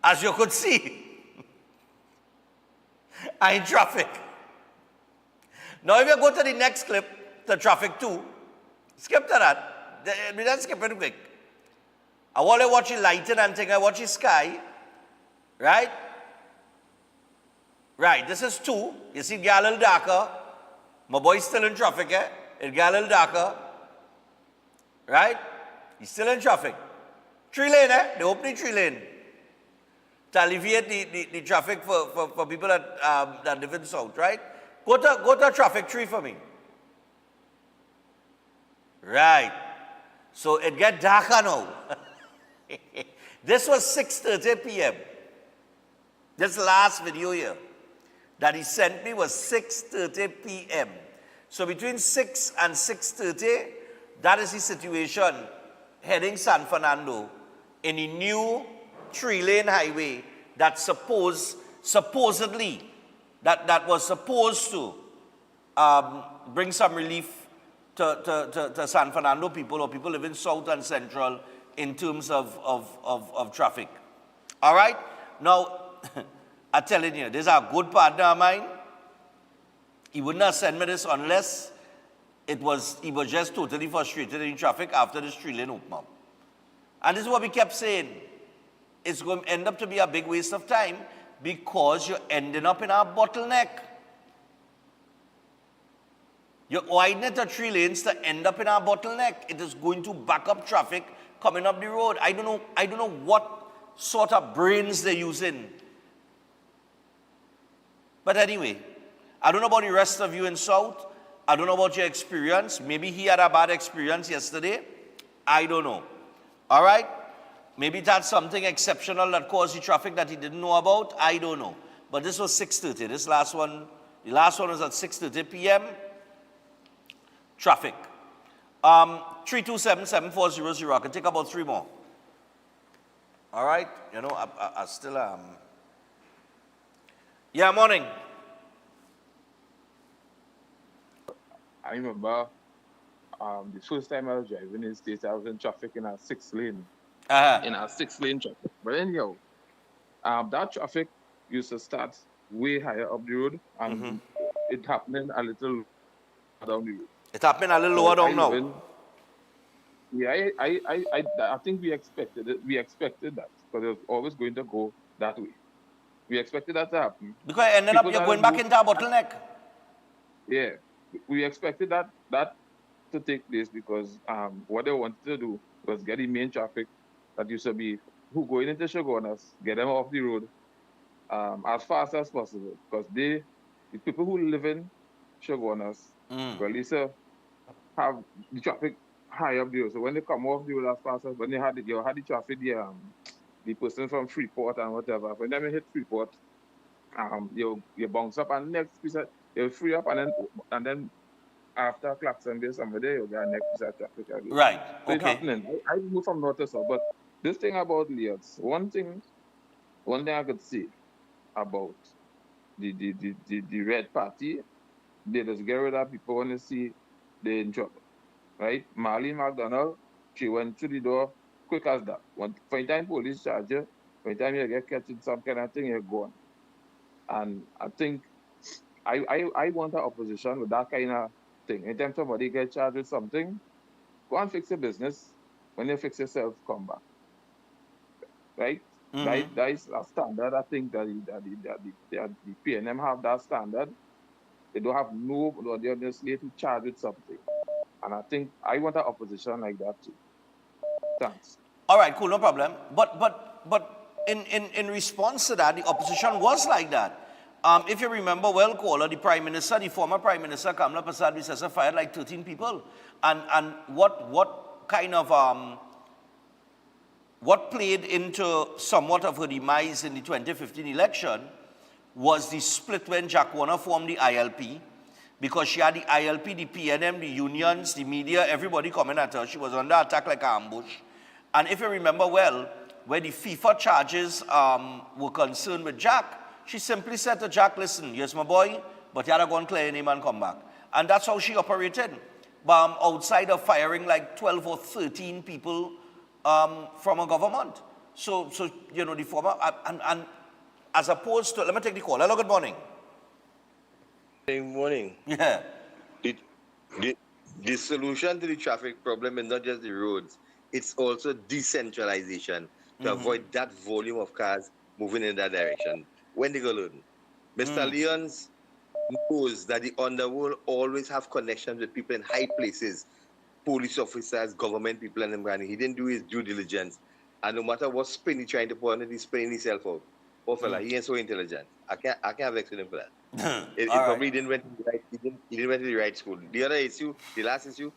as you could see, I in traffic. Now, if you go to the next clip, the traffic 2, skip to that. We don't skip it quick. I want to watch the lighting and think I watch the sky. Right? Right, this is 2. You see it get a little darker. My boy's still in traffic, eh? It get a little darker. Right? He's still in traffic. 3 lane, They're opening 3 lane. To alleviate the traffic for people that live in South, right? Go to traffic 3 for me. Right. So it get darker now. This was 6:30 p.m. This last video here that he sent me was 6:30 p.m. So between 6 and 6:30, that is the situation heading San Fernando in the new 3-lane highway that supposedly that was supposed to bring some relief to San Fernando people or people living south and central in terms of traffic. All right? Now, I'm telling you, this is a good partner of mine. He would not send me this unless he was just totally frustrated in traffic after this 3-lane open up. And this is what we kept saying. It's going to end up to be a big waste of time because you're ending up in a bottleneck. You're widening it to 3 lanes to end up in a bottleneck. It is going to back up traffic coming up the road. I don't know what sort of brains they're using. But anyway, I don't know about the rest of you in South. I don't know about your experience. Maybe he had a bad experience yesterday. I don't know. All right? Maybe that's something exceptional that caused the traffic that he didn't know about. I don't know. But this was 6:30. This last one, the last one was at 6:30 p.m. Traffic. 327-7400. I can take about 3 more. All right? You know, I still am. Yeah, morning. I remember the first time I was driving in the States, I was in traffic in a 6-lane. In a 6-lane traffic. But anyhow, that traffic used to start way higher up the road, and it happening a little down the road. It's happening a little lower down now. Yeah, I think we expected it. We expected that because it was always going to go that way. We expected that to happen. Because ended up you're going back into a bottleneck. Yeah, we expected that to take place because what they wanted to do was get the main traffic that used to be who going into Shogunas, get them off the road as fast as possible. Because the people who live in Shogunas, well, at least have the traffic high up the road. So when they come off the road as fast as when you had the traffic, the person from Freeport and whatever, when they hit Freeport, you bounce up and next piece you free up and then after Clarksonville, somebody you get next piece of traffic again. Right. So Okay. it's happening. I move from north to south, but this thing about Leots, one thing I could say about the Red Party, they just get rid of people when they see they're in trouble. Right? Marlene McDonald, she went through the door quick as that. For the time police charge you, for the time you get catching some kind of thing, you're gone. And I think I want an opposition with that kind of thing. Anytime somebody gets charged with something, go and fix your business. When you fix yourself, come back. Right? That is a standard. I think that the PNM have that standard. They don't have nobody on the slate to charge with something. And I think I want an opposition like that too. Thanks. All right, cool, no problem. But in response to that, the opposition was like that. If you remember well, caller, the former Prime Minister, Kamla Prasad-Visesa, fired like 13 people. And what kind of, what played into somewhat of her demise in the 2015 election was the split when Jack Warner formed the ILP, because she had the ILP, the PNM, the unions, the media, everybody coming at her. She was under attack like an ambush. And if you remember well, when the FIFA charges were concerned with Jack, she simply said to Jack, listen, yes, my boy, but you gotta go and clear your name and come back. And that's how she operated. Outside of firing like 12 or 13 people from a government. So you know, the former, and as opposed to, let me take the call. Hello, good morning. Good morning. Yeah. The solution to the traffic problem is not just the roads, it's also decentralization to avoid that volume of cars moving in that direction. When they go learn, Mr. Leons knows that the underworld always have connections with people in high places, police officers, government people, and he didn't do his due diligence. And no matter what spin he's trying to put on it, he's spinning himself out. Poor fella, he ain't so intelligent. I can't vex with him for that. It probably didn't went to the right, he didn't went to the right school. The other issue, the last issue,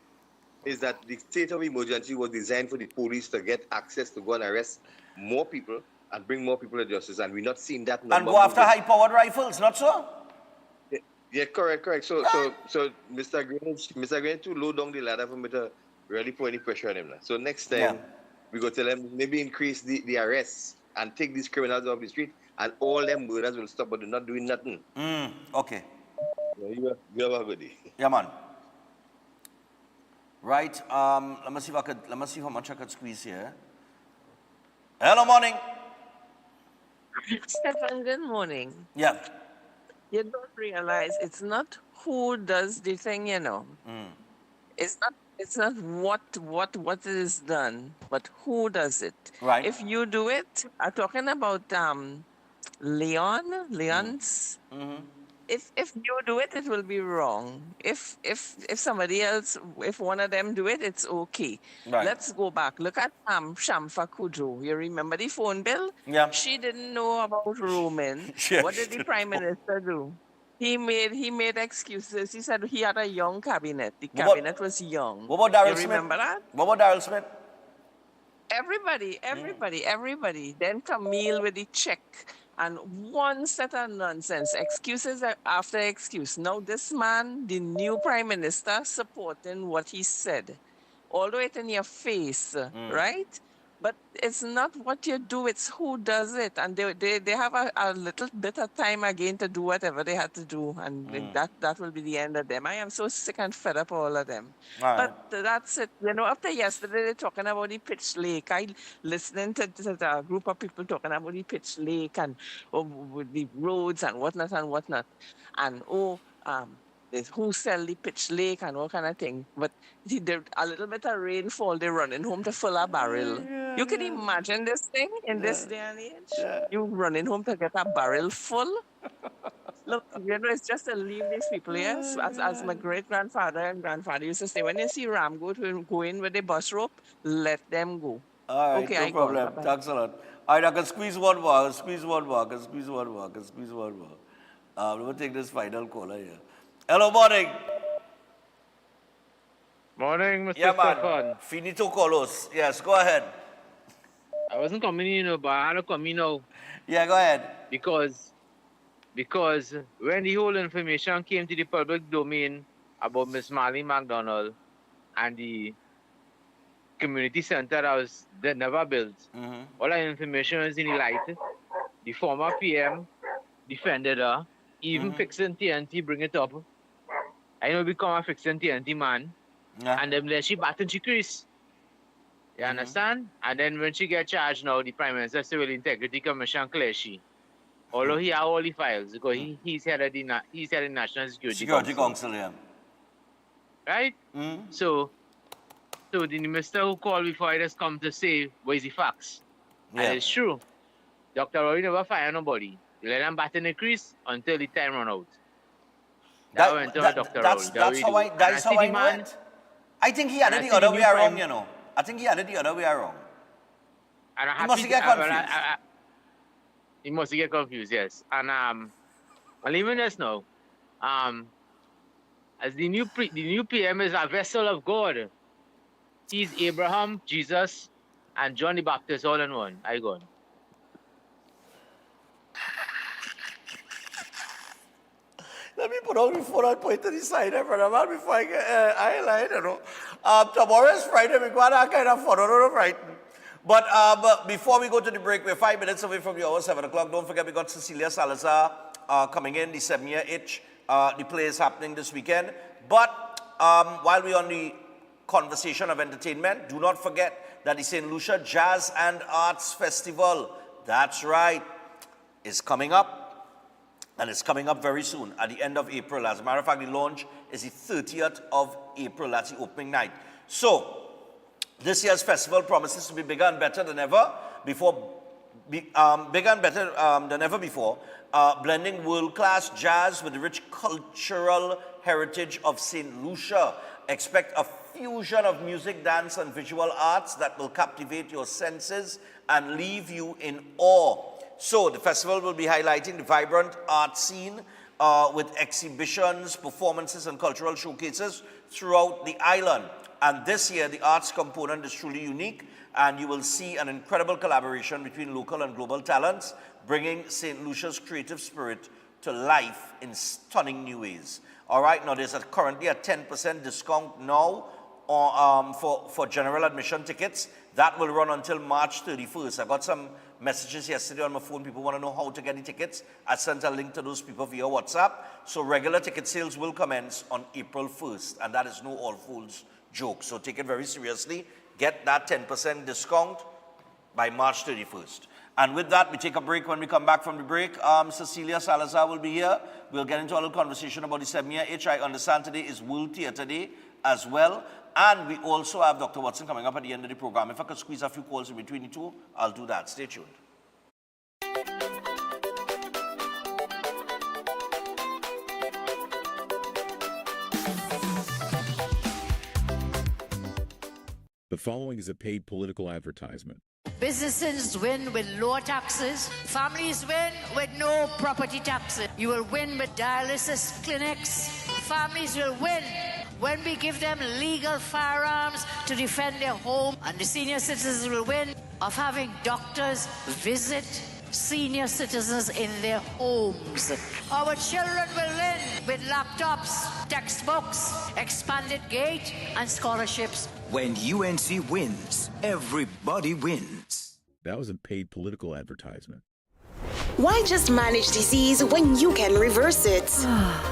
is that the state of emergency was designed for the police to get access to go and arrest more people and bring more people to justice, and we're not seeing that number. And go after high-powered rifles, not so? Yeah, correct. So Mr. Green too low down the ladder for me to really put any pressure on him. So next time we go tell them maybe increase the arrests and take these criminals off the street, and all them murders will stop, but they're not doing nothing. Okay. Yeah, you have a good day. Yeah, man. Right. Let me see how much I could squeeze here. Hello, morning. Stefan, good morning. Yeah. You don't realize it's not who does the thing, you know. It's not what is done, but who does it. Right. If you do it, I'm talking about Leon's. If you do it, it will be wrong. If somebody else, if one of them do it, it's okay. Right. Let's go back. Look at Shamfa Kudro. You remember the phone bill? Yeah. She didn't know about roaming. Yes. What did the Prime Minister do? He made excuses. He said he had a young cabinet. The cabinet was young. What about Daryl You Smith? remember that? What about Daryl Smith? Everybody. Then Camille with the check. And one set of nonsense. Excuses after excuse. Now this man, the new Prime Minister, supporting what he said. All the way in your face, right? But it's not what you do, it's who does it. And they have a little bit of time again to do whatever they had to do. And that will be the end of them. I am so sick and fed up all of them. But that's it. You know, after yesterday, they're talking about the pitch lake. I listening to a group of people talking about the pitch lake and with the roads and whatnot and whatnot. And who sell the pitch lake and all kind of thing. But a little bit of rainfall, they're running home to fill a barrel. You can imagine this thing in this day and age? You running home to get a barrel full? Look, you know, it's just to leave these people, yes? As my great-grandfather and grandfather used to say, when you see ram go in with the bus rope, let them go. All right, Okay, no I go. problem. Bye-bye. Thanks a lot. All right, I can squeeze one more. Let me take this final caller here. Hello, morning. Morning, Mr. Yeah, man. Stefan. Finito Colos. Yes, go ahead. I wasn't coming in, but I had to come in now. Yeah, go ahead. Because when the whole information came to the public domain about Miss Marley McDonald and the community center that never built, all that information is in the light. The former PM defended her, even fixing TNT, bring it up. I know become a fixing TNT man. Yeah. And then she batted she crease. You understand? And then when she get charged now, the Prime Minister Civil Integrity Commission clear she. Although he has all the files, because he's head of the National Security Council, yeah. Right? So the minister who called before I just come to say what is the facts. Yeah. And it's true. Dr. Roy never fired nobody. He let them bat in the crease until the time run out. That went to Dr. Roy. That's how I know it. I think he had it the other way around, you know. I think he had it the other way around. And he must get confused. He must get confused, yes. And I'll even this now. As the new PM is a vessel of God. He's Abraham, Jesus, and John the Baptist all in one. I go on. Let me put out the phone and point to the side there, brother man, before I get highlight, you know. Tomorrow is Friday, we got that kind of fun, no frightened. But before we go to the break, we're 5 minutes away from the hour, 7 o'clock. Don't forget we got Cecilia Salazar coming in, the 7-year itch. The play is happening this weekend. But while we're on the conversation of entertainment, do not forget that the St. Lucia Jazz and Arts Festival, that's right, is coming up. And it's coming up very soon, at the end of April. As a matter of fact, the launch is the 30th of April. That's the opening night. So, this year's festival promises to be bigger and better than ever before. Blending world-class jazz with the rich cultural heritage of St. Lucia. Expect a fusion of music, dance, and visual arts that will captivate your senses and leave you in awe. So the festival will be highlighting the vibrant art scene with exhibitions, performances, and cultural showcases throughout the island. And this year, the arts component is truly unique, and you will see an incredible collaboration between local and global talents, bringing St. Lucia's creative spirit to life in stunning new ways. All right, now there's currently a 10% discount now for general admission tickets. That will run until March 31st. I got some messages yesterday on my phone. People want to know how to get the tickets. I sent a link to those people via WhatsApp. So regular ticket sales will commence on April 1st, and that is no All Fools joke. So take it very seriously. Get that 10% discount by March 31st. And with that, we take a break. When we come back from the break, Cecilia Salazar will be here. We'll get into a little conversation about the Semia Itch. I understand today is World Theatre Day as well. And we also have Dr. Watson coming up at the end of the program. If I could squeeze a few calls in between the two, I'll do that. Stay tuned. The following is a paid political advertisement. Businesses win with lower taxes. Families win with no property taxes. You will win with dialysis clinics. Families will win when we give them legal firearms to defend their home. And the senior citizens will win of having doctors visit senior citizens in their homes. Our children will win with laptops, textbooks, expanded gate, and scholarships. When UNC wins, everybody wins. That was a paid political advertisement. Why just manage disease when you can reverse it?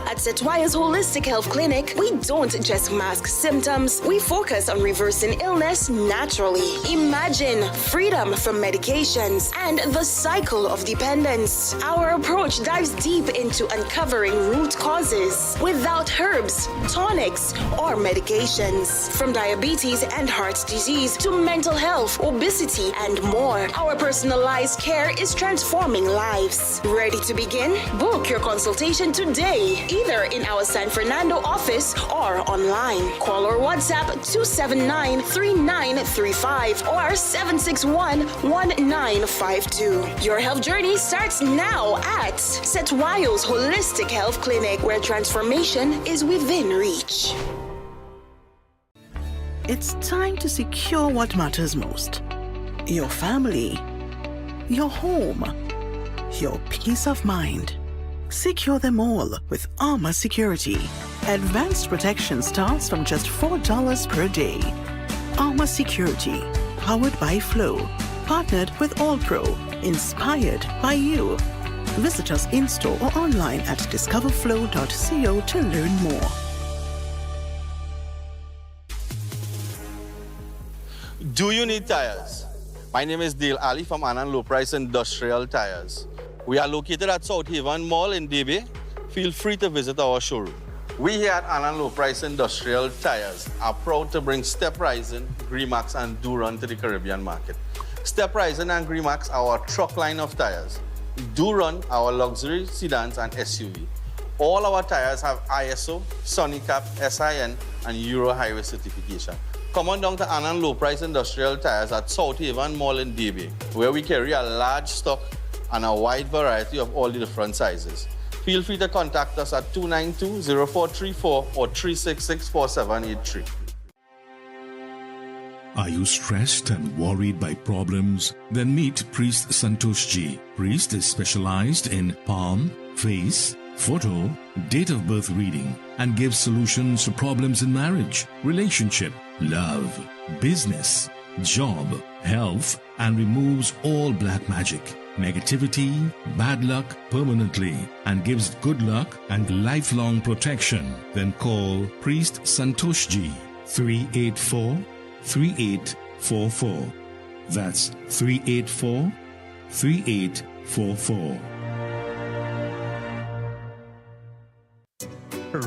At Setwaya's Holistic Health Clinic, we don't just mask symptoms, we focus on reversing illness naturally. Imagine freedom from medications and the cycle of dependence. Our approach dives deep into uncovering root causes without herbs, tonics, or medications. From diabetes and heart disease to mental health, obesity, and more, our personalized care is transforming lives. Ready to begin? Book your consultation today, either in our San Fernando office or online. Call or WhatsApp 279-3935 or 761-1952. Your health journey starts now at Setwayo's Holistic Health Clinic, where transformation is within reach. It's time to secure what matters most. Your family, your home, your peace of mind. Secure them all with Armor Security. Advanced protection starts from just $4 per day. Armor Security, powered by Flow, partnered with All Pro, inspired by you. Visit us in-store or online at discoverflow.co to learn more. Do you need tires? My name is Dale Ali from Anand Low Price Industrial Tires. We are located at South Haven Mall in DB. Feel free to visit our showroom. We here at Anand Low Price Industrial Tires are proud to bring Step Rising, Gremax, and Duron to the Caribbean market. Step Rising and Gremax are our truck line of tires. Duron, our luxury sedans and SUV. All our tires have ISO, Sonicap, SIN, and Euro Highway certification. Come on down to Anand Low Price Industrial Tires at South Haven Mall in DB, where we carry a large stock and a wide variety of all the different sizes. Feel free to contact us at 292-0434 or 366-4783. Are you stressed and worried by problems? Then meet Priest Santosh Ji. Priest is specialized in palm, face, photo, date of birth reading, and gives solutions to problems in marriage, relationship, love, business, job, health, and removes all black magic, negativity, bad luck permanently, and gives good luck and lifelong protection. Then call Priest Santosh Ji, 384-3844. That's 384-3844.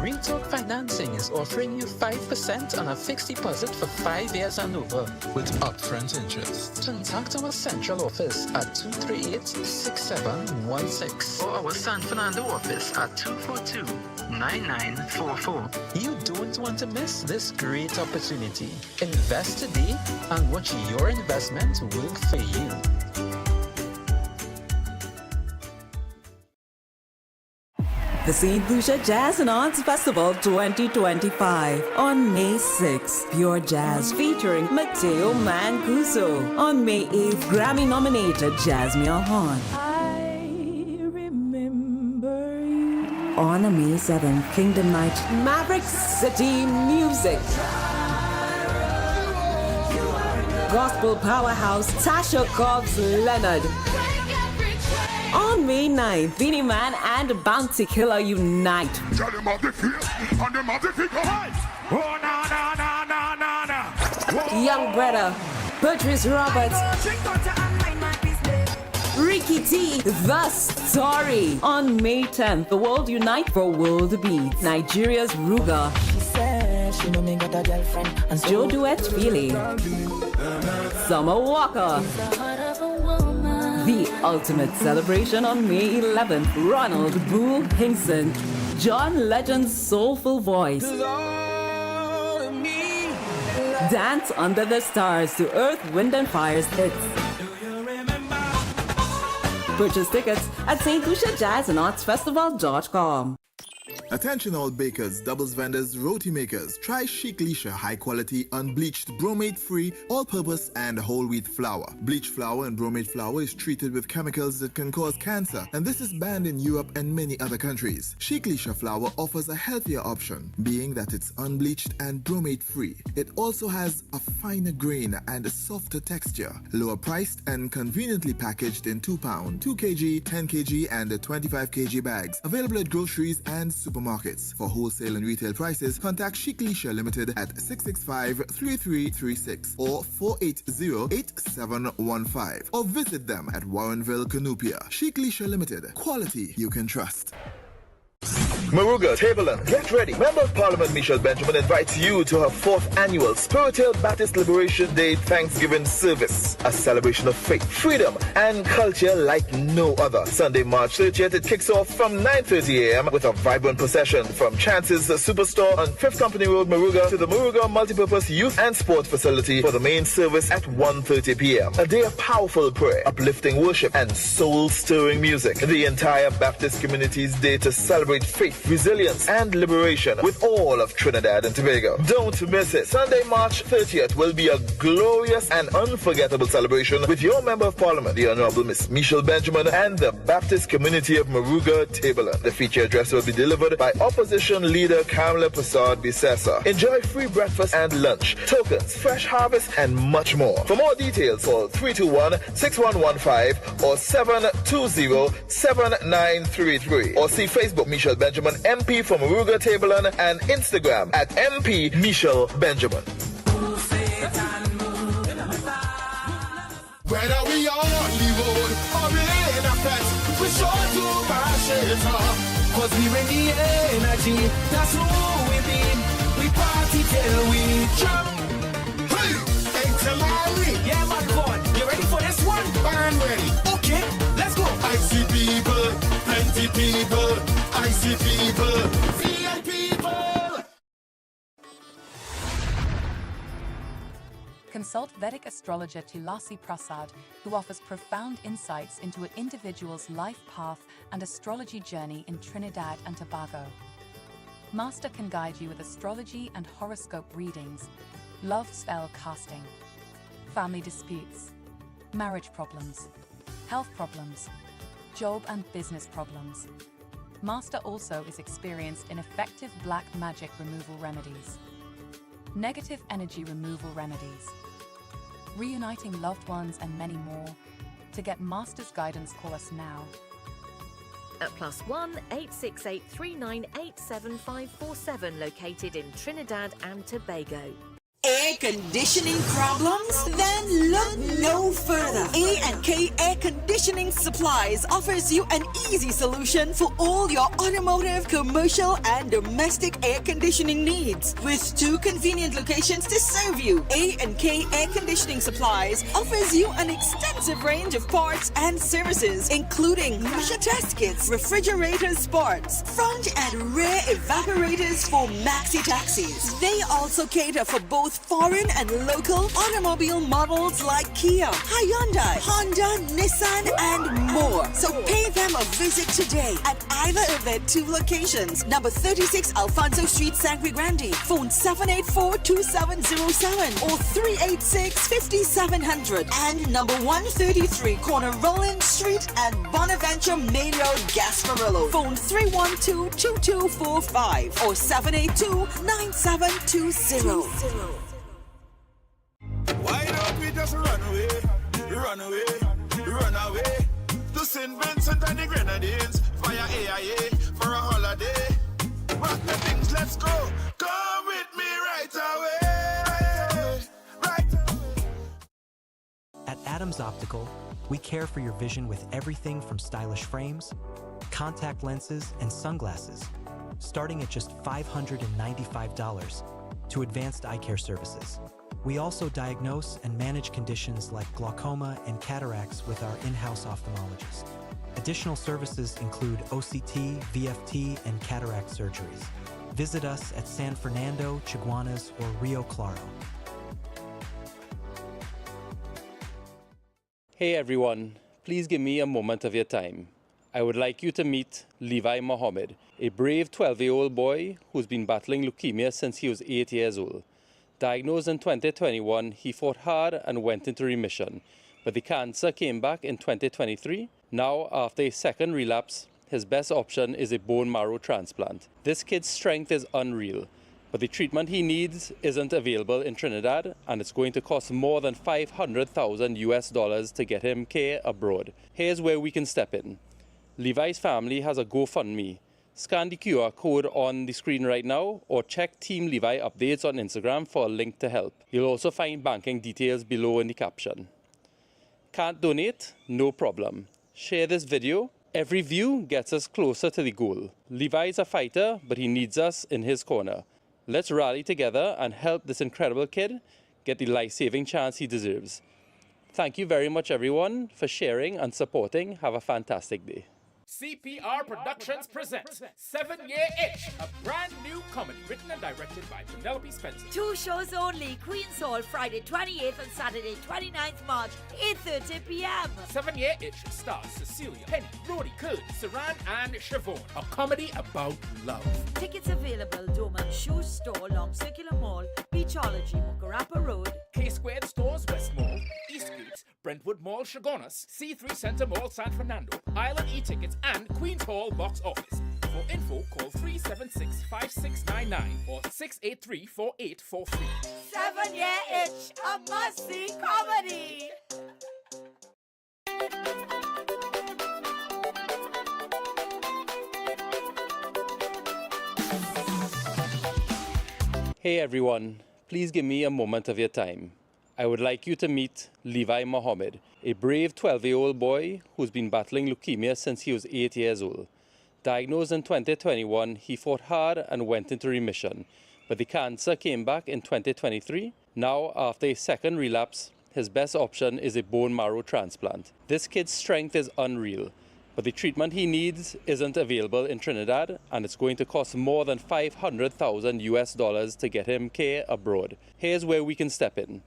Real Talk Finance Financing is offering you 5% on a fixed deposit for 5 years and over with upfront interest. Contact our central office at 238-6716 or our San Fernando office at 242-9944. You don't want to miss this great opportunity. Invest today and watch your investment work for you. The St. Lucia Jazz and Arts Festival 2025 on May 6th. Pure Jazz featuring Mateo Mancuso. On May 8th, Grammy-nominated Jasmine Hahn. I remember you. On May 7th, Kingdom Night, Maverick City Music. Gospel powerhouse Tasha Cobbs Leonard. On May 9th, Beanie Man and Bounty Killer unite. Young Brother, Patrice Roberts, Ricky T, The Story. On May 10th, the world unite for World Beats. Nigeria's Ruga. Joe Duet Feely. Summer Walker. The ultimate celebration on May 11th. Ronald Boo Hinkson. John Legend's soulful voice. Dance under the stars to Earth, Wind and Fire's hits. Purchase tickets at stluciajazzandartsfestival.com. Attention all bakers, doubles vendors, roti makers. Try Chic Leisha high quality, unbleached, bromate free, all purpose and whole wheat flour. Bleached flour and bromate flour is treated with chemicals that can cause cancer, and this is banned in Europe and many other countries. Chic Leisha flour offers a healthier option, being that it's unbleached and bromate free. It also has a finer grain and a softer texture, lower priced and conveniently packaged in 2 pound, 2 kg, 10 kg and 25 kg bags. Available at groceries and supermarkets. For wholesale and retail prices, contact Chic Leisha Limited at 665-3336 or 480-8715 or visit them at Warrenville, Canupia. Chic Leisha Limited. Quality you can trust. Moruga, Tableland, get ready. Member of Parliament Michelle Benjamin invites you to her 4th annual Spirit Hill Baptist Liberation Day Thanksgiving service, a celebration of faith, freedom, and culture like no other. Sunday, March 30th, it kicks off from 9:30 a.m. with a vibrant procession from Chance's Superstore on 5th Company Road, Moruga, to the Moruga Multipurpose Youth and Sport Facility for the main service at 1:30 p.m. A day of powerful prayer, uplifting worship, and soul-stirring music. The entire Baptist community's day to celebrate faith, resilience, and liberation with all of Trinidad and Tobago. Don't miss it. Sunday, March 30th will be a glorious and unforgettable celebration with your Member of Parliament, the Honorable Miss Michelle Benjamin, and the Baptist community of Moruga, Tableland. The feature address will be delivered by Opposition Leader Kamala Prasad Bisesa. Enjoy free breakfast and lunch, tokens, fresh harvest, and much more. For more details, call 321-6115 or 720-7933 or see Facebook Michelle Benjamin MP from Moruga, Tableland, and Instagram at MP Michelle Benjamin. Whether we are on the road or in a fence, we sure to mash it up. Cause we bring the energy, that's who we be. We party till we jump. Hey, Angel Larry. Yeah, man, go on. You ready for this one? I'm ready. Okay, let's go. I see people, plenty people. I see people, VI people. Consult Vedic astrologer Tulasi Prasad, who offers profound insights into an individual's life path and astrology journey in Trinidad and Tobago. Master can guide you with astrology and horoscope readings, love spell casting, family disputes, marriage problems, health problems, job and business problems. Master also is experienced in effective black magic removal remedies, negative energy removal remedies, reuniting loved ones, and many more. To get Master's guidance, call us now. At +1 868 3987 547, located in Trinidad and Tobago. Air conditioning problems? Then look no further. A&K Air Conditioning Supplies offers you an easy solution for all your automotive, commercial, and domestic air conditioning needs. With 2 convenient locations to serve you, A&K Air Conditioning Supplies offers you an extensive range of parts and services, including pressure test kits, refrigerators parts, front and rear evaporators for maxi taxis. They also cater for both foreign and local automobile models like Kia, Hyundai, Honda, Nissan, and more. So pay them a visit today at either of their 2 locations. Number 36 Alfonso Street, Sangre Grande. Phone 784-2707 or 386-5700. And number 133 Corner Roland Street and Bonaventure Main Road, Gasparillo. Phone 312-2245 or 782-9720. Why don't we just run away, run away, run away to St. Vincent and the Grenadines via AIA for a holiday? Rock the things, let's go. Come with me right away, right away. At Adams Optical, we care for your vision with everything from stylish frames, contact lenses, and sunglasses, starting at just $595 to advanced eye care services. We also diagnose and manage conditions like glaucoma and cataracts with our in-house ophthalmologist. Additional services include OCT, VFT, and cataract surgeries. Visit us at San Fernando, Chaguanas, or Rio Claro. Hey everyone, please give me a moment of your time. I would like you to meet Levi Mohammed, a brave 12-year-old boy who's been battling leukemia since he was 8 years old. Diagnosed in 2021, he fought hard and went into remission, but the cancer came back in 2023. Now, after a second relapse, his best option is a bone marrow transplant. This kid's strength is unreal, but the treatment he needs isn't available in Trinidad, and it's going to cost more than $500,000 to get him care abroad. Here's where we can step in. Levi's family has a GoFundMe. Scan the QR code on the screen right now or check Team Levi updates on Instagram for a link to help. You'll also find banking details below in the caption. Can't donate? No problem. Share this video. Every view gets us closer to the goal. Levi's a fighter, but he needs us in his corner. Let's rally together and help this incredible kid get the life-saving chance he deserves. Thank you very much, everyone, for sharing and supporting. Have a fantastic day. CPR Productions presents 7-Year Itch, a brand new comedy written and directed by Penelope Spencer. 2 shows only, Queen's Hall, Friday 28th and Saturday 29th March, 8:30 p.m. 7-Year Itch stars Cecilia, Penny, Brody, Kurd, Saran, and Siobhan. A comedy about love. Tickets available, Doman Shoe Store, Long Circular Mall, Beachology, Mukarapa Road, K-Squared Stores, West Mall, Eastgate, Brentwood Mall, Chaguanas, C3 Center Mall, San Fernando, Island E-Tickets, and Queen's Hall box office. For info, call 376-5699 or 683-4843. 7-Year Itch, a must-see comedy. Hey everyone, please give me a moment of your time. I would like you to meet Levi Mohammed, a brave 12-year-old boy who's been battling leukemia since he was 8 years old. Diagnosed in 2021, he fought hard and went into remission, but the cancer came back in 2023. Now, after a second relapse, his best option is a bone marrow transplant. This kid's strength is unreal, but the treatment he needs isn't available in Trinidad, and it's going to cost more than $500,000 to get him care abroad. Here's where we can step in.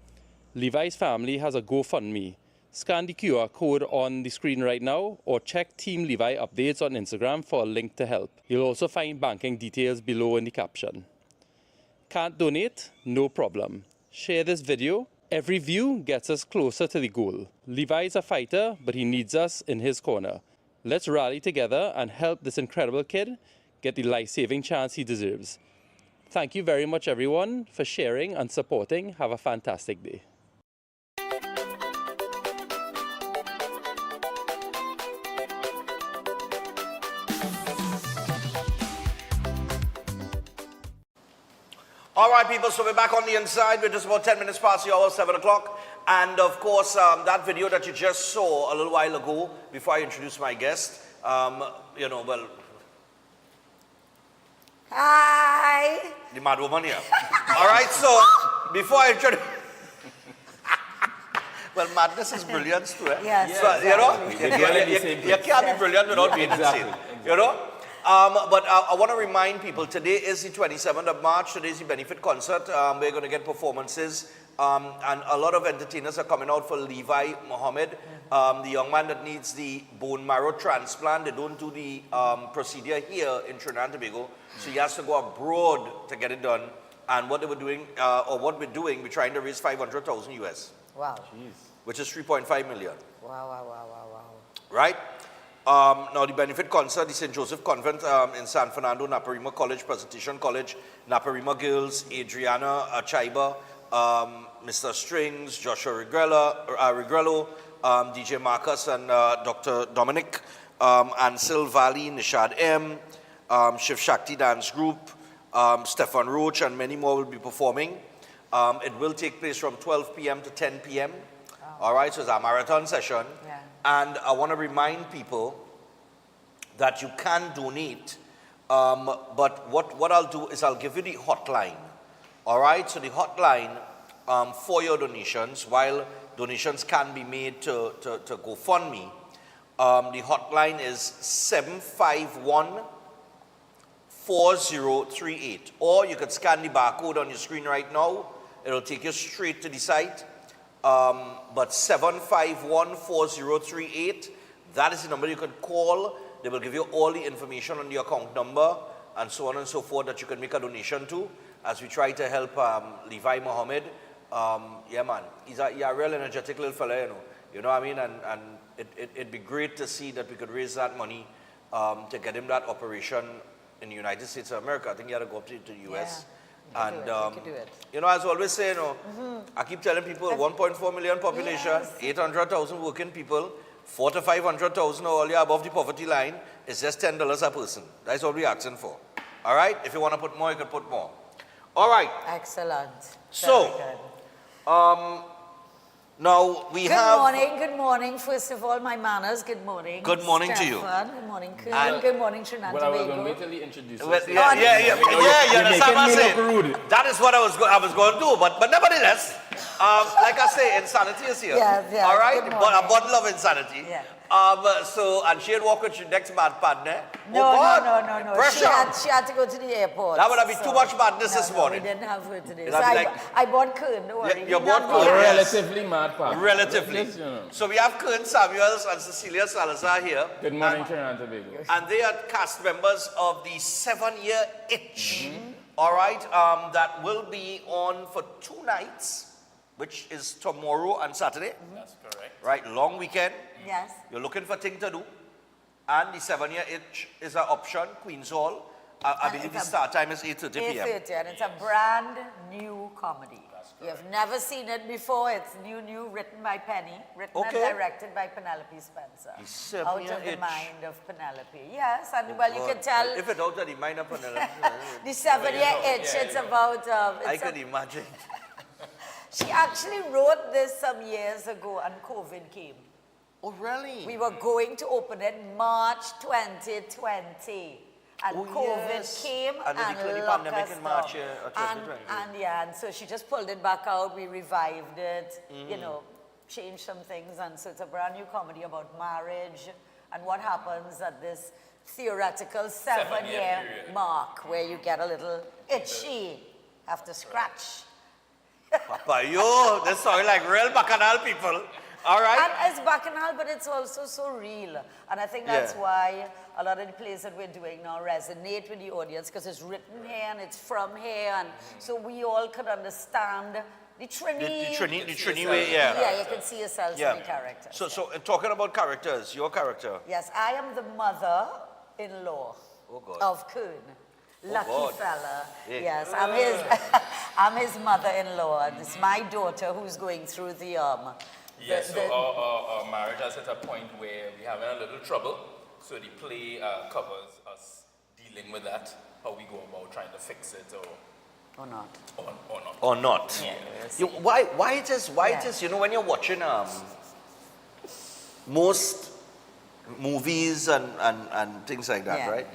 Levi's family has a GoFundMe. Scan the QR code on the screen right now or check Team Levi updates on Instagram for a link to help. You'll also find banking details below in the caption. Can't donate? No problem. Share this video. Every view gets us closer to the goal. Levi's a fighter, but he needs us in his corner. Let's rally together and help this incredible kid get the life-saving chance he deserves. Thank you very much, everyone, for sharing and supporting. Have a fantastic day. All right, people, so we're back on the inside. We're just about 10 minutes past the hour, 7 o'clock. And of course, that video that you just saw a little while ago, before I introduce my guest, you know, well... Hi! The mad woman here. All right, so, before I introduce... Well, madness is brilliance too, eh? Yes. So, you know, you can't be brilliant without being insane. You know? But I want to remind people, today is the 27th of March, today is the benefit concert. We're going to get performances, and a lot of entertainers are coming out for Levi Mohammed, the young man that needs the bone marrow transplant. They don't do the procedure here in Trinidad and Tobago, so he has to go abroad to get it done. And what they were doing, or what we're doing, we're trying to raise 500,000 US. Wow. Jeez. Which is 3.5 million. Wow. Right? Now the benefit concert, the St. Joseph Convent in San Fernando, Naparima College, Presentation College, Naparima Girls, Adriana Achaiba, Mr. Strings, Joshua Regrello, DJ Marcus and Dr. Dominic, and Sil Valley, Nishad M, Shiv Shakti Dance Group, Stefan Roach, and many more will be performing. It will take place from 12 p.m. to 10 p.m. All right, so it's a marathon session. Yeah. And I want to remind people that you can donate, but what I'll do is I'll give you the hotline. All right, so the hotline for your donations, while donations can be made to GoFundMe, the hotline is 751-4038. Or you could scan the barcode on your screen right now. It'll take you straight to the site. But 751-4038, that is the number you can call. They will give you all the information on the account number and so on and so forth that you can make a donation to as we try to help Levi Mohammed. Yeah, man, he's a real energetic little fella, you know what I mean? And it'd be great to see that we could raise that money to get him that operation in the United States of America. I think he had to go up to the US. Yeah. And, do it. you know, as I always say, I keep telling people 1.4 million population, 800,000 working people, 400,000 to 500,000 all year above the poverty line. It's just $10 a person. That's all we're asking for. All right? If you want to put more, you can put more. All right. Excellent. So, now we have... Good morning. First of all, my manners, good morning. Good morning to you. Good morning, Kuhn. Good morning, Trinidad and Tobago. Well, I was going to wait till he introduced you understand what I'm saying? That is what I was going to do, but nevertheless, like I say, insanity is here. Yeah, all right? But a bottle of insanity. Yeah. So, and she had walked with your next bad partner. No. Pressure. She had to go to the airport. That would have been too much madness this morning. We didn't have her today. So I bought Kuhn, don't worry. You bought Kuhn. Relatively mad partner. Relatively. So we have Kuhn Samuels and Cecilia Salazar here. Good morning, Trinidad and Tobago. And they are cast members of the 7-year itch. All right, that will be on for 2 nights, which is tomorrow and Saturday. That's correct. Right, long weekend. Yes. You're looking for things to do. And the 7-year itch is an option, Queen's Hall. I believe the start time is 8:30 p.m. 8:30, and it's a brand new comedy. You have never seen it before. It's new, written by Penny, written and directed by Penelope Spencer. Out of the mind of Penelope. Yes, and well, you can tell. If it's out of the mind of Penelope. The 7-year itch, it's about. I could imagine. She actually wrote this some years ago, and COVID came. Oh, really? We were going to open it March 2020. And COVID came and locked us down. And so she just pulled it back out. We revived it, you know, changed some things. And so it's a brand new comedy about marriage and what happens at this theoretical 7-year mark where you get a little itchy, have to scratch. Papa, this sounds like real bacchanal people. All right. And it's bacchanal, but it's also so real. And I think that's why a lot of the plays that we're doing now resonate with the audience, because it's written here and it's from here. And so we all could understand the Trini way, Yeah, you can see yourselves in the characters. So talking about characters, your character. Yes, I am the mother-in-law of Kuhn. Lucky fella. Yeah. Yes, I'm his mother-in-law. And it's my daughter who's going through the Yes, so our marriage is at a point where we're having a little trouble. So the play covers us dealing with that, how we go about trying to fix it or Or not. Or not. Yeah. Why it is, when you're watching most movies and things like that, right?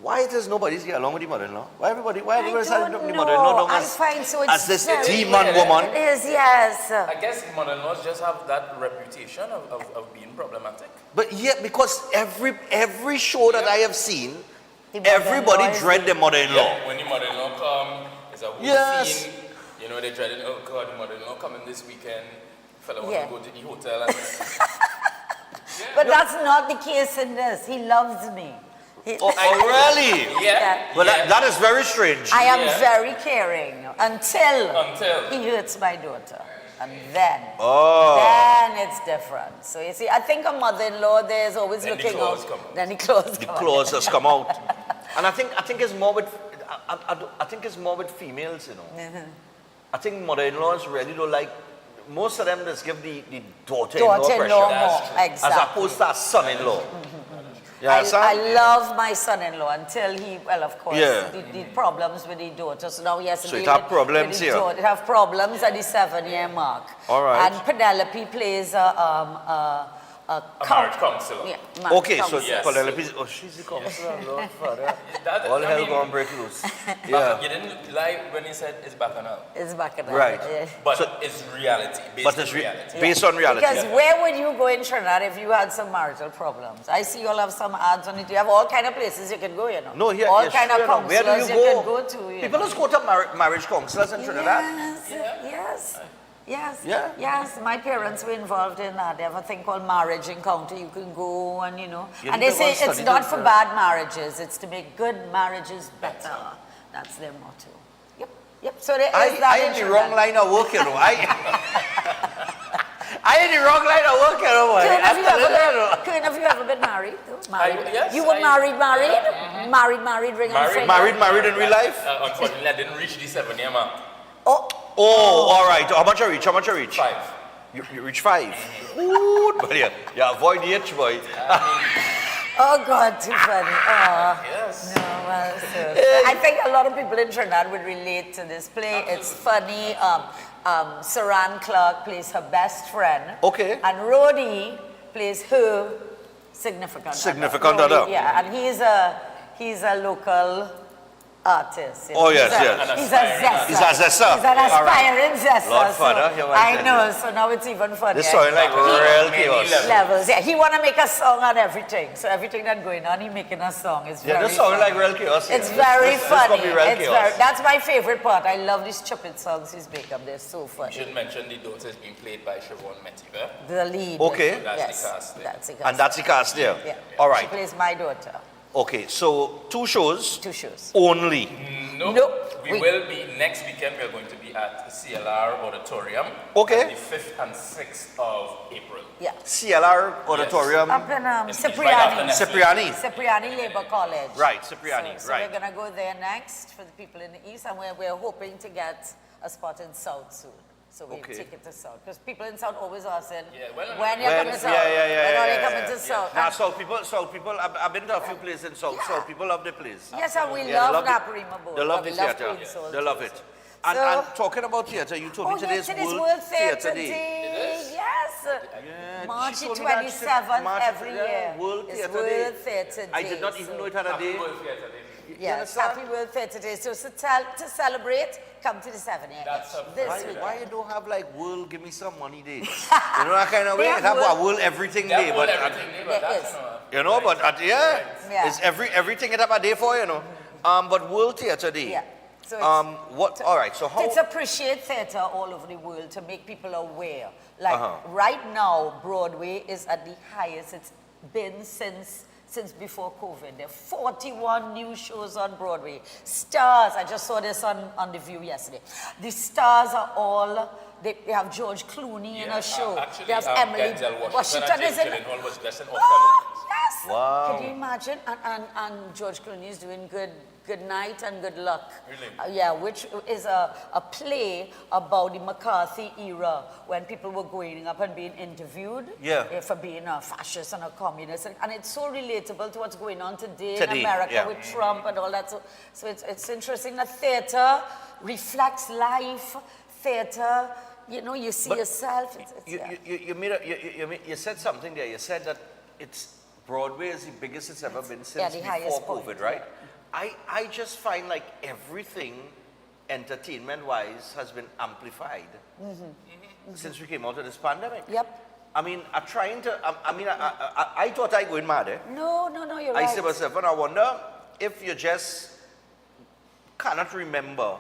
Why it is nobody's get along with the mother-in-law? Why everybody decided to put the mother-in-law down as this demon woman? It is, yes. I guess mother-in-laws just have that reputation of being problematic. But yeah, because every show that I have seen, everybody dread the mother-in-law. Yeah, when the mother-in-law come, it's a whole scene. You know, they dreaded, oh God, the mother-in-law coming this weekend. Fella want to go to the hotel. And but that's not the case in this. He loves me. Really? Yeah. Well, that is very strange. I am very caring until he hurts my daughter. And then it's different. So you see, I think a mother-in-law there is always then looking the out. Then the claws The come claws just come out. And I think it's more with females, you know. I think mother-in-laws really don't like. Most of them just give the daughter-in-law pressure, exactly. as opposed to a son-in-law. I love my son-in-law until he, well, of course, the problems with the daughter. So now he has to So deal it have with problems the here. daughter. It have problems at the 7-year mark. All right. And Penelope plays a marriage counselor. Yeah, Okay, so Penelope, she's the counselor, Lord Father. All hell gonna break loose. You didn't like when he said it's bacchanal. It's bacchanal. Right. Yeah. But it's reality. Based on reality. Because where would you go in Trinidad if you had some marital problems? I see you all have some ads on it. You have all kind of places you can go, you know. No, here, all kind of counselors where do you can go to. People just go to marriage counselors in Trinidad. Yes. My parents were involved in that. They have a thing called marriage encounter. You can go and, you know. You and they say it's not for bad marriages. It's to make good marriages better. That's their motto. Yep. So there is that. I in the wrong line of work, you know. I in the wrong line of work, you know. Could have you ever been married? Married? Yes, you were married? Married, ring on finger. Married in real life? Unfortunately, I didn't reach the 7-year mark. Oh, all right. How much I reach? 5. You reach 5? Ooh, but yeah, avoid the itch, boy. Oh God, too funny. Oh. Yes. No, well, I think a lot of people in Trinidad would relate to this play. Absolutely. It's funny. Saran Clark plays her best friend. Okay. And Rhodey plays her significant other. Yeah, and he's a local artist. You know. Oh yes, He's a zester. He's a zester. He's an aspiring zester. Lord Father, I know. So now it's even funnier. This sounds like real chaos. Levels. Yeah, he want to make a song on everything. So everything that's going on, he making a song. It's very this sounds funny. like real chaos. It's very funny. It's chaos. That's my favorite part. I love these stupid songs he's making. They're so funny. You should mention the daughter is being played by Siobhan Metiver. The lead. Okay. So that's the cast there. That's the cast. And that's the cast there. Yeah. All right. She plays my daughter. Okay, so 2 shows. 2 shows. Only. Nope. We will be next weekend. We are going to be at the CLR Auditorium. Okay. The 5th and 6th of April. Yeah. CLR Auditorium. Up in Cipriani Labour College. Right, Cipriani. So we're gonna go there next for the people in the east, and we're hoping to get a spot in South soon. So we'll take it to South. Because people in South always asking, when you're coming to South? When are you coming to South? Now, South people, I've been to a few places in South. South people love the place. Yes, and we love Naparima Bowl. They love the theatre. They love it. And talking about theatre, you told me today's World Theatre Day. Yes. March 27th every year. World Theatre Day. I did not even know it had a day. Yes, Happy World Theatre Day. So to celebrate, come to the 7-year. Why you don't have like World Give Me Some Money Day? You know that kind of way? It have a World Everything Day, but you know, but it's everything it have a day for, you know. But World Theatre Day. Yeah. So all right, so how... It's appreciate theatre all over the world to make people aware. Like right now, Broadway is at the highest it's been since before COVID. There are 41 new shows on Broadway. Stars, I just saw this on The View yesterday. The stars are all, they have George Clooney in a show. Actually, they have Emily Washington is in. Was just an Yes. Wow. Can you imagine? And George Clooney is doing Good Night and Good Luck. Really? Which is a play about the McCarthy era when people were going up and being interviewed for being a fascist and a communist. And it's so relatable to what's going on today in America with Trump and all that. So it's interesting that theatre, reflects life, theater, you know, you see But yourself. You said something there. You said that Broadway is the biggest it's ever been since the before highest COVID, point, right? I just find like everything entertainment-wise has been amplified since we came out of this pandemic. Yep. I mean, I thought I going mad, eh? No, you're right. I said myself, and I wonder if you just cannot remember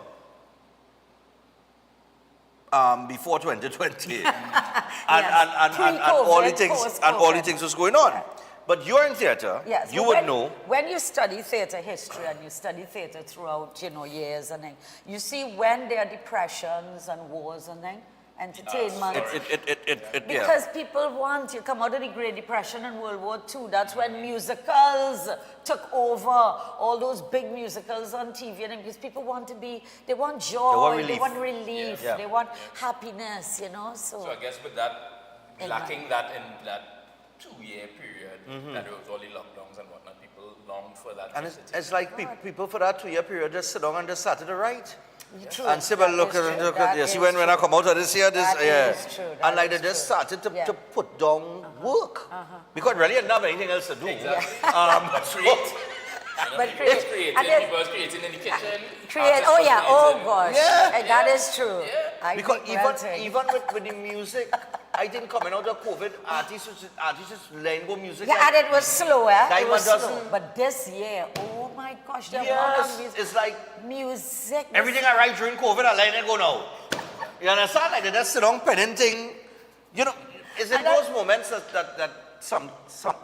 before 2020 and all the things was going on. But you're in theater, yes. you would know. When you study theater history and you study theater throughout, you know, years and then, you see when there are depressions and wars and then, entertainment. Because people want, you come out of the Great Depression and World War II, that's when musicals took over, all those big musicals on TV, and because people want to be, they want joy, they want relief, they want happiness, you know, So I guess with that, lacking that in that 2-year period, that there was all the lockdowns and whatnot, people longed for that. And it's like people for that 2-year period just sit down and just started to write. True. And say, well, look at you see when I come out of this year, and like they just started to put down work. Because really you didn't have anything else to do. Exactly. But creating, people was creating in the kitchen. Gosh. That is true. Yeah. Because even with the music, I think coming out of COVID, artists just letting go music. Yeah, and it was slower. It was slow. But this year, oh my gosh, the amount of music. It's like music. Everything I write during COVID, I let it go now. You understand? Like they just sit down penning thing. You know, is it those moments that some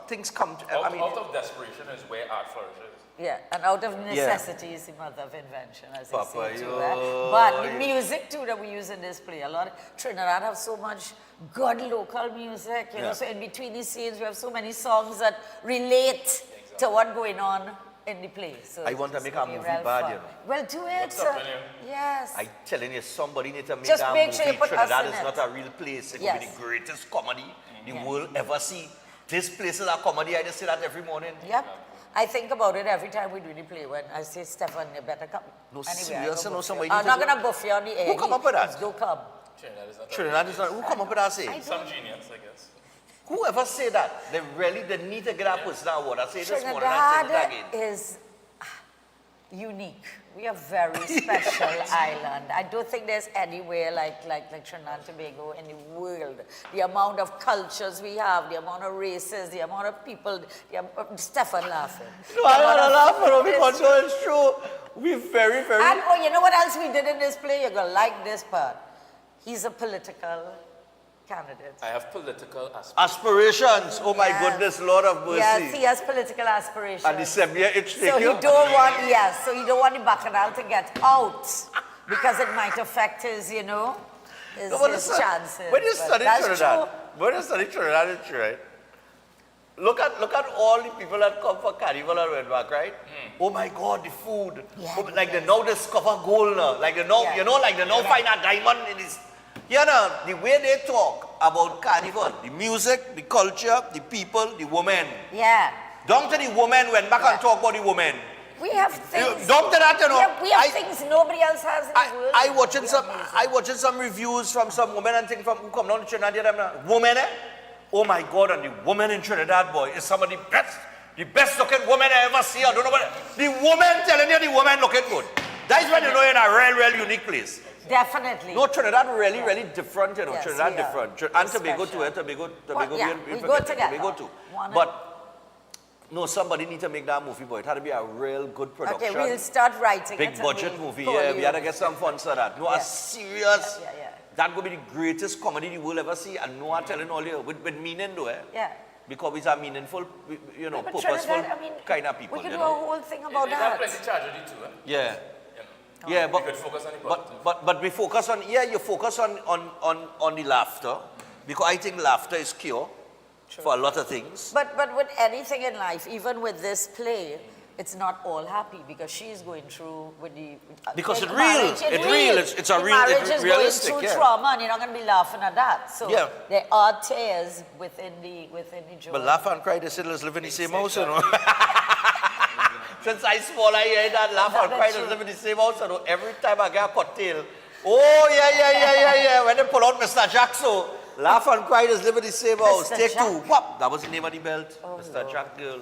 things come to, out of desperation is where art flourishes. Yeah, and out of necessity is the mother of invention, as they say too. But the music too that we use in this play, a lot of Trinidad have so much good local music, you know, so in between the scenes we have so many songs that relate to what's going on in the play. So I want to make a movie bad, you know. Well, do it, sir. Yes. I'm telling you, somebody needs to make Just that make movie. sure you put Trinidad us in is not a real place. It will be the greatest comedy the world ever see. This place is a comedy. I just say that every morning. Yep. I think about it every time we do the play. When I say, Stefan, you better come. No, anyway, seriously, no, somebody I'm not going to buff you on the air. Who come up with that? Don't come. Trinidad is not. Who come up with that say? Some genius, I guess. Whoever say that, they need to get that person award. I say this morning, I say it again. Trinidad is unique. We are a very special island. I don't think there's anywhere like Trinidad and Tobago in the world. The amount of cultures we have, the amount of races, the amount of people. Stefan laughing. No, I'm not laughing because it's true. We're very, very. And you know what else we did in this play? You're gonna like this part. He's a political candidate. I have political aspirations. Oh my goodness, Lord of mercy. Yes, he has political aspirations. And the 7-year itch so he don't want, so he don't want the Bacchanal to get out because it might affect his, you know, his chances. When you study Trinidad, right? Look at all the people that come for Carnival and went back, right? Oh my God, the food. Like they now discover gold now. Like they now, you know, like they now find a diamond in this. You know, the way they talk about Carnival, the music, the culture, the people, the women. Yeah. Down to the women, when back and talk about the women. We have things. Down to that, you know. We have things nobody else has in the world. I watching some reviews from some women and things from who come down to Trinidad. Women, oh my God, and the woman in Trinidad, boy, is some of the best looking woman I ever see. I don't know what. The woman telling you the woman looking good. That's when you know you're in a real unique place. Definitely. No, Trinidad really different, you know. Yes, Trinidad different. And Tobago too, Tobago we go together. Tobago too. But no, somebody need to make that movie, boy. It had to be a real good production. Okay, we'll start writing big budget movie, yeah. We had to get some funds for that. No, a serious. That would be the greatest comedy the world ever see, and no, I'm telling all you with meaning, though, eh? Yeah. Because it's a meaningful, you know, purposeful kind of people. We could do a whole thing about that. Plenty tragedy too, eh? Yeah. Yeah, but we focus on you focus on the laughter, because I think laughter is cure for a lot of things. But with anything in life, even with this play, it's not all happy because she's going through with the because it's a real it's marriage is realistic, going through trauma, and you're not going to be laughing at that. So there are tears within the joy. But laugh and cry, they said let's live in the same house, you know. Since I small, I hear that laugh and cry to live in the same house. So every time I get a cocktail, oh, yeah. When they pull out Mr. Jack, so laugh and cry is live in the same house. Take two. Whop. That was the name of the belt. Mr. Jack girl.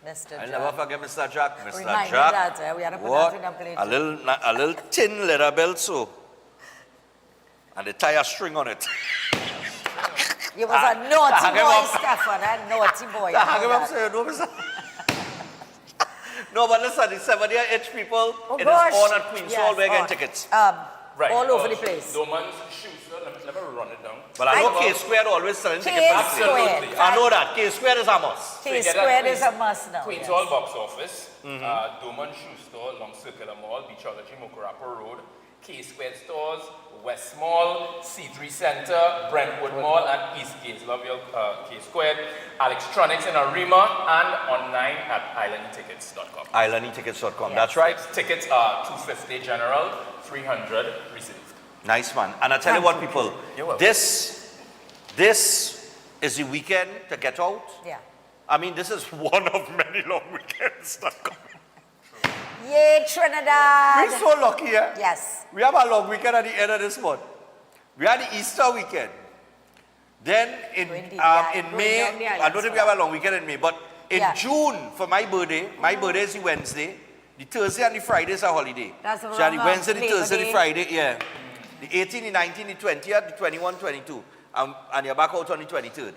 Mr. Jack. I'll never forget Mr. Jack. Mr. Remind Jack. me that, we had to put what? that in a plate. A little tin leather belt, so. And they tie a string on it. You was a naughty boy, Stefan, a naughty boy. Hang him up, so you know, Mr. No, but listen, the 70-ish people, it is on at Queen's Hall, we're getting tickets. All over the place. Doman's shoes, let me run it down. But I know K-Squared always selling tickets. Absolutely. I know that. K-Squared is a must. K-Squared is a must now. Queen's Hall box office, Doman Shoe Store, along Circular Mall, Beachology, Mokorapa Road, K-Squared stores, West Mall, C3 Center, Brentwood Mall, and East Gates. Love your K-Squared, Alextronics in Arima, and online at islandetickets.com. Islandetickets.com, that's right. Tickets are $250 general, $300 received. Nice, man. And I tell you what, people, this is the weekend to get out. Yeah. I mean, this is one of many long weekends that come. Yay, Trinidad. We're so lucky, eh? Yes. We have a long weekend at the end of this month. We had the Easter weekend. Then in May, I don't think we have a long weekend in May, but in June for my birthday is the Wednesday. The Thursday and the Friday is a holiday. That's so the Wednesday, the Thursday, the Friday, yeah. The 18th, the 19th, the 20th, the 21, 22. And you're back out on the 23rd.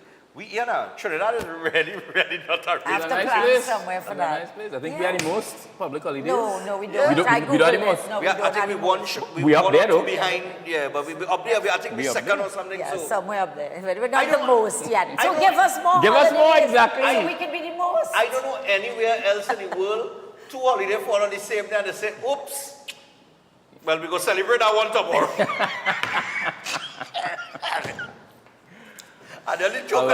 Trinidad is really not a have to plan somewhere for that. Nice place. I think we are the most public holidays. No, we don't. We don't the most. No, I think we up there though. Behind, but we up there. I think we second or something. Yeah, so. somewhere up there. We're not the most yet. So give us more. Give us more, exactly. So we can be the most. I don't know anywhere else in the world, two holidays fall on the same day and they say, oops. Well, we go celebrate that one tomorrow. And then the joke,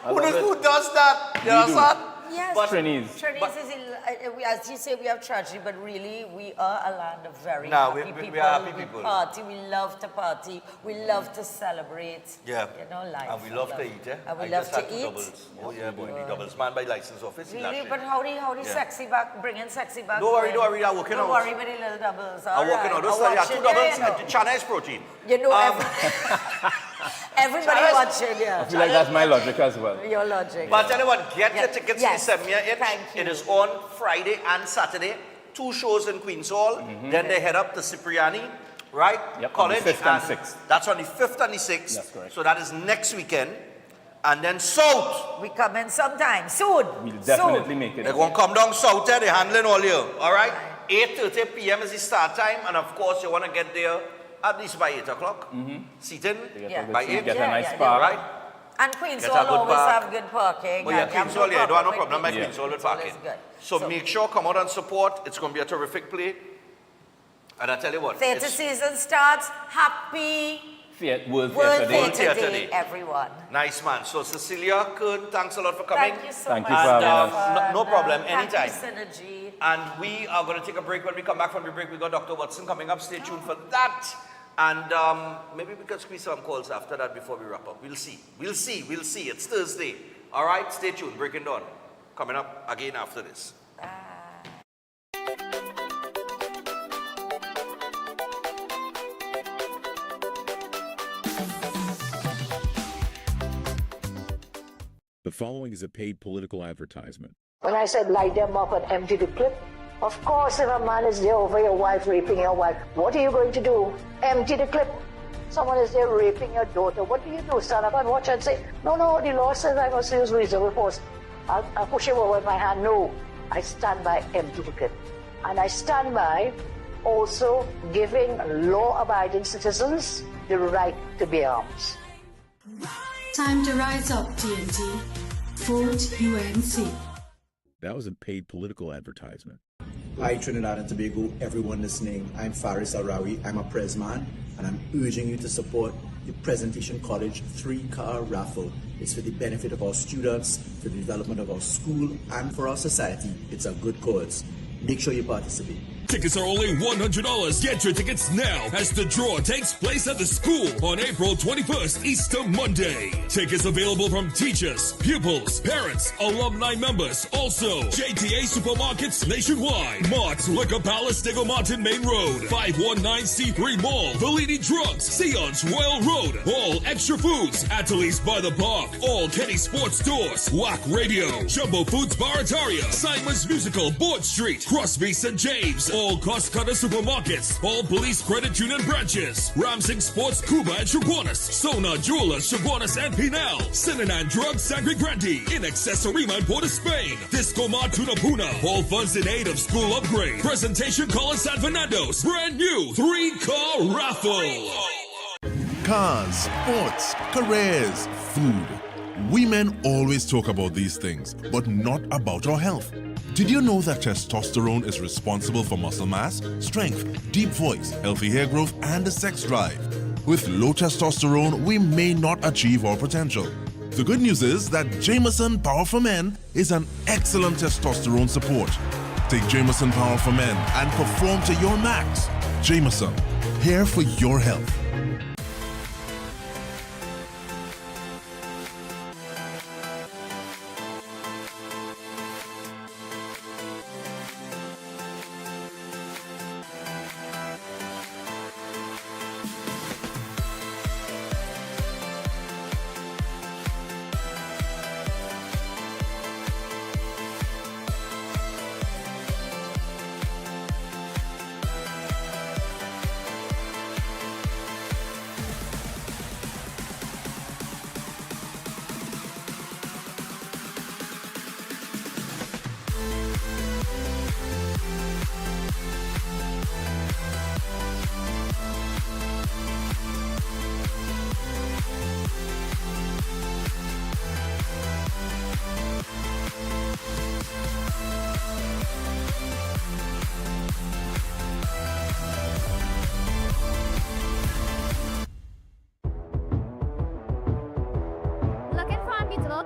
who does that? You understand? Yes. But Trinidad is, as you say, we have tragedy, but really, we are a land of very happy people. We are happy people. We party, we love to party, we love to celebrate. Yeah. You know, life. And we love to eat, eh? And we love to eat. Doubles. Oh, yeah, boy, the doubles. Man by license office. Really? But how the sexy back, bringing sexy back? Don't worry, I'm working out. Don't worry with the little doubles. I'm working out. Those are two doubles. China is protein. You know, everybody watching, yeah. I feel like that's my logic as well. Your logic. But I tell you what, get your tickets to Semia. It is on Friday and Saturday. 2 shows in Queen's Hall. Then they head up to Cipriani, right? Yep, College. on the 5th and 6th. That's on the 5th and the 6th. That's correct. So that is next weekend. And then South. We come in sometime, soon. We'll definitely make it. They're going to come down South there. They're handling all year. All right? 8:30 p.m. is the start time. And of course, you want to get there at least by 8 o'clock. Seating by 8. Get a nice park. Right? And Queen's Hall always have good parking. Oh, yeah, Queen's Hall, yeah, don't have no problem by Queen's Queen's Hall with parking. Good. So make sure, come out and support. It's going to be a terrific play. And I tell you what. Theatre season starts. Happy World Theatre Day, everyone. Nice, man. So Cecilia, Kern, thanks a lot for coming. Thank you so much. Thank you for having us. No problem, anytime. Synergy. And we are going to take a break. When we come back from the break, we got Dr. Watson coming up. Stay tuned for that. And maybe we can squeeze some calls after that before we wrap up. We'll see. It's Thursday. All right, stay tuned. Breaking Dawn. Coming up again after this. The following is a paid political advertisement. When I said light them up and empty the clip, of course, if a man is there over your wife, raping your wife, what are you going to do? Empty the clip. Someone is there raping your daughter. What do you do? Stand up and watch and say, no, the law says I must use reasonable force. I'll push him over with my hand. No, I stand by empty the clip. And I stand by also giving law-abiding citizens the right to bear arms. Time to rise up, TNT. Vote UNC. That was a paid political advertisement. Hi Trinidad and Tobago, everyone listening. I'm Faris Arawi, I'm a press man, and I'm urging you to support the Presentation College 3-car raffle. It's for the benefit of our students, for the development of our school, and for our society. It's a good cause. Make sure you participate. Tickets are only $100. Get your tickets now as the draw takes place at the school on April 21st, Easter Monday. Tickets available from teachers, pupils, parents, alumni members. Also, JTA Supermarkets nationwide. Mark's Liquor Palace, Diggle Martin Main Road. 519C3 Mall. Validi Drugs, Sion's Royal Road. All Extra Foods, Ateliers by the Park. All Kenny Sports Stores. Whack Radio. Jumbo Foods Barataria. Simon's Musical, Board Street. Crosby St. James. All Cost Cutter Supermarkets. All Police Credit Union branches. Ramsing Sports Cuba and Chaguanas. Sona Jewelers, Chaguanas and Pinel. Sinanan Drugs, Sangre Grande. In Accessorima and Port of Spain. Disco Mart Tuna Puna. All funds in aid of school upgrade. Presentation call in San Fernando's. Brand new 3-car raffle. Cars, sports, careers, food. We men always talk about these things, but not about our health. Did you know that testosterone is responsible for muscle mass, strength, deep voice, healthy hair growth, and the sex drive? With low testosterone, we may not achieve our potential. The good news is that Jameson Power for Men is an excellent testosterone support. Take Jameson Power for Men and perform to your max. Jameson, here for your health.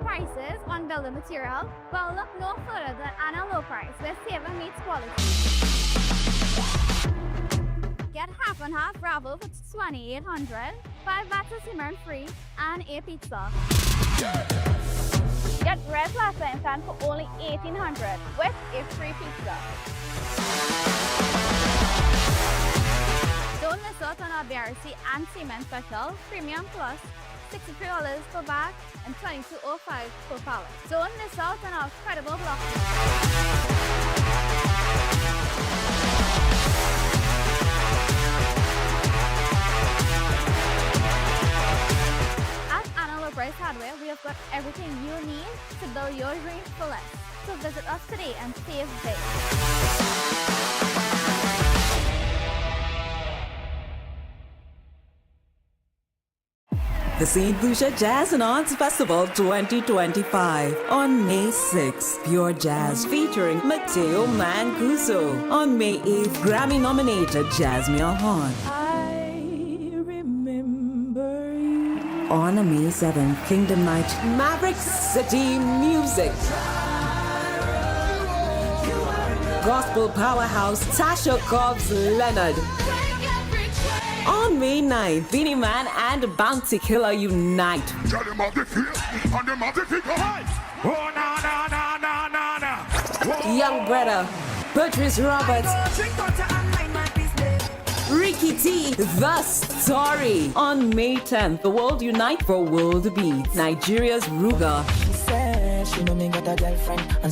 Prices on building material? Well, look no further than Anna Low Price, where saving meets quality. Get half and half gravel for $2,800, 5 bags of cement free, and a pizza. Get red plaster and sand for only $1,800 with a free pizza. Don't miss out on our BRC and cement special, Premium Plus, $63 per bag and $22.05 per pallet. Don't miss out on our credible block. At Anna Low Price Hardware, we have got everything you need to build your dreams for less. So visit us today and save big. The St. Lucia Jazz and Arts Festival 2025 on May 6th. Pure Jazz featuring Matteo Mancuso. On May 8th, Grammy-nominated Jasmine Horn. I remember you. On May 7th, Kingdom Night, Maverick City Music. Gospel powerhouse Tasha Cobbs Leonard. On May 9th, Beanie Man and Bounty Killer unite. Young Brother, Patrice Roberts, Ricky T, The Story. On May 10th, the world unite for World Beats. Nigeria's Ruga.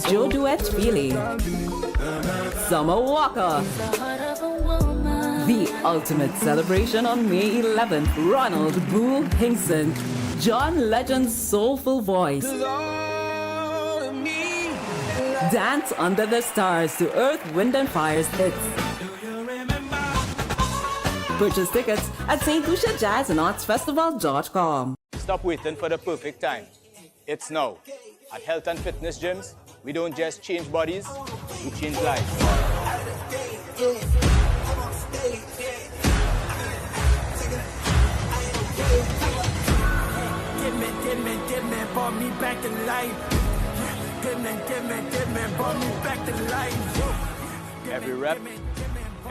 Joe Duet Feely. Summer Walker. The ultimate celebration on May 11th. Ronald Boo Hinkson. John Legend's soulful voice. Dance under the stars to Earth, Wind and Fire's hits. Purchase tickets at stluciajazzandartsfestival.com. Stop waiting for the perfect time. It's now. At Health and Fitness Gyms, we don't just change bodies, we change lives. Give me, brought me back to life. Give me, brought me back to life. Every rep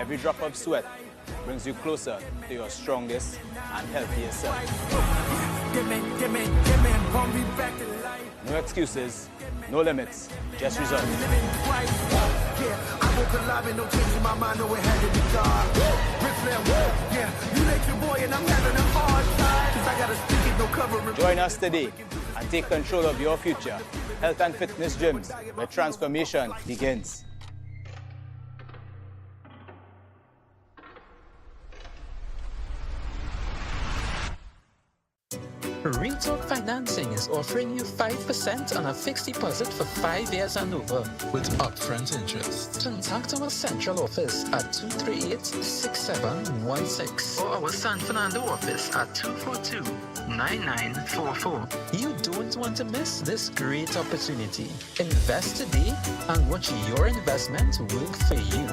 Every drop of sweat brings you closer to your strongest and healthiest self. No excuses, no limits, just results. Join us today and take control of your future. Health and Fitness Gyms, where transformation begins. Retalk Financing is offering you 5% on a fixed deposit for 5 years and over with upfront interest. Contact our central office at 238-6716 or our San Fernando office at 242-9944. You don't want to miss this great opportunity. Invest today and watch your investment work for you.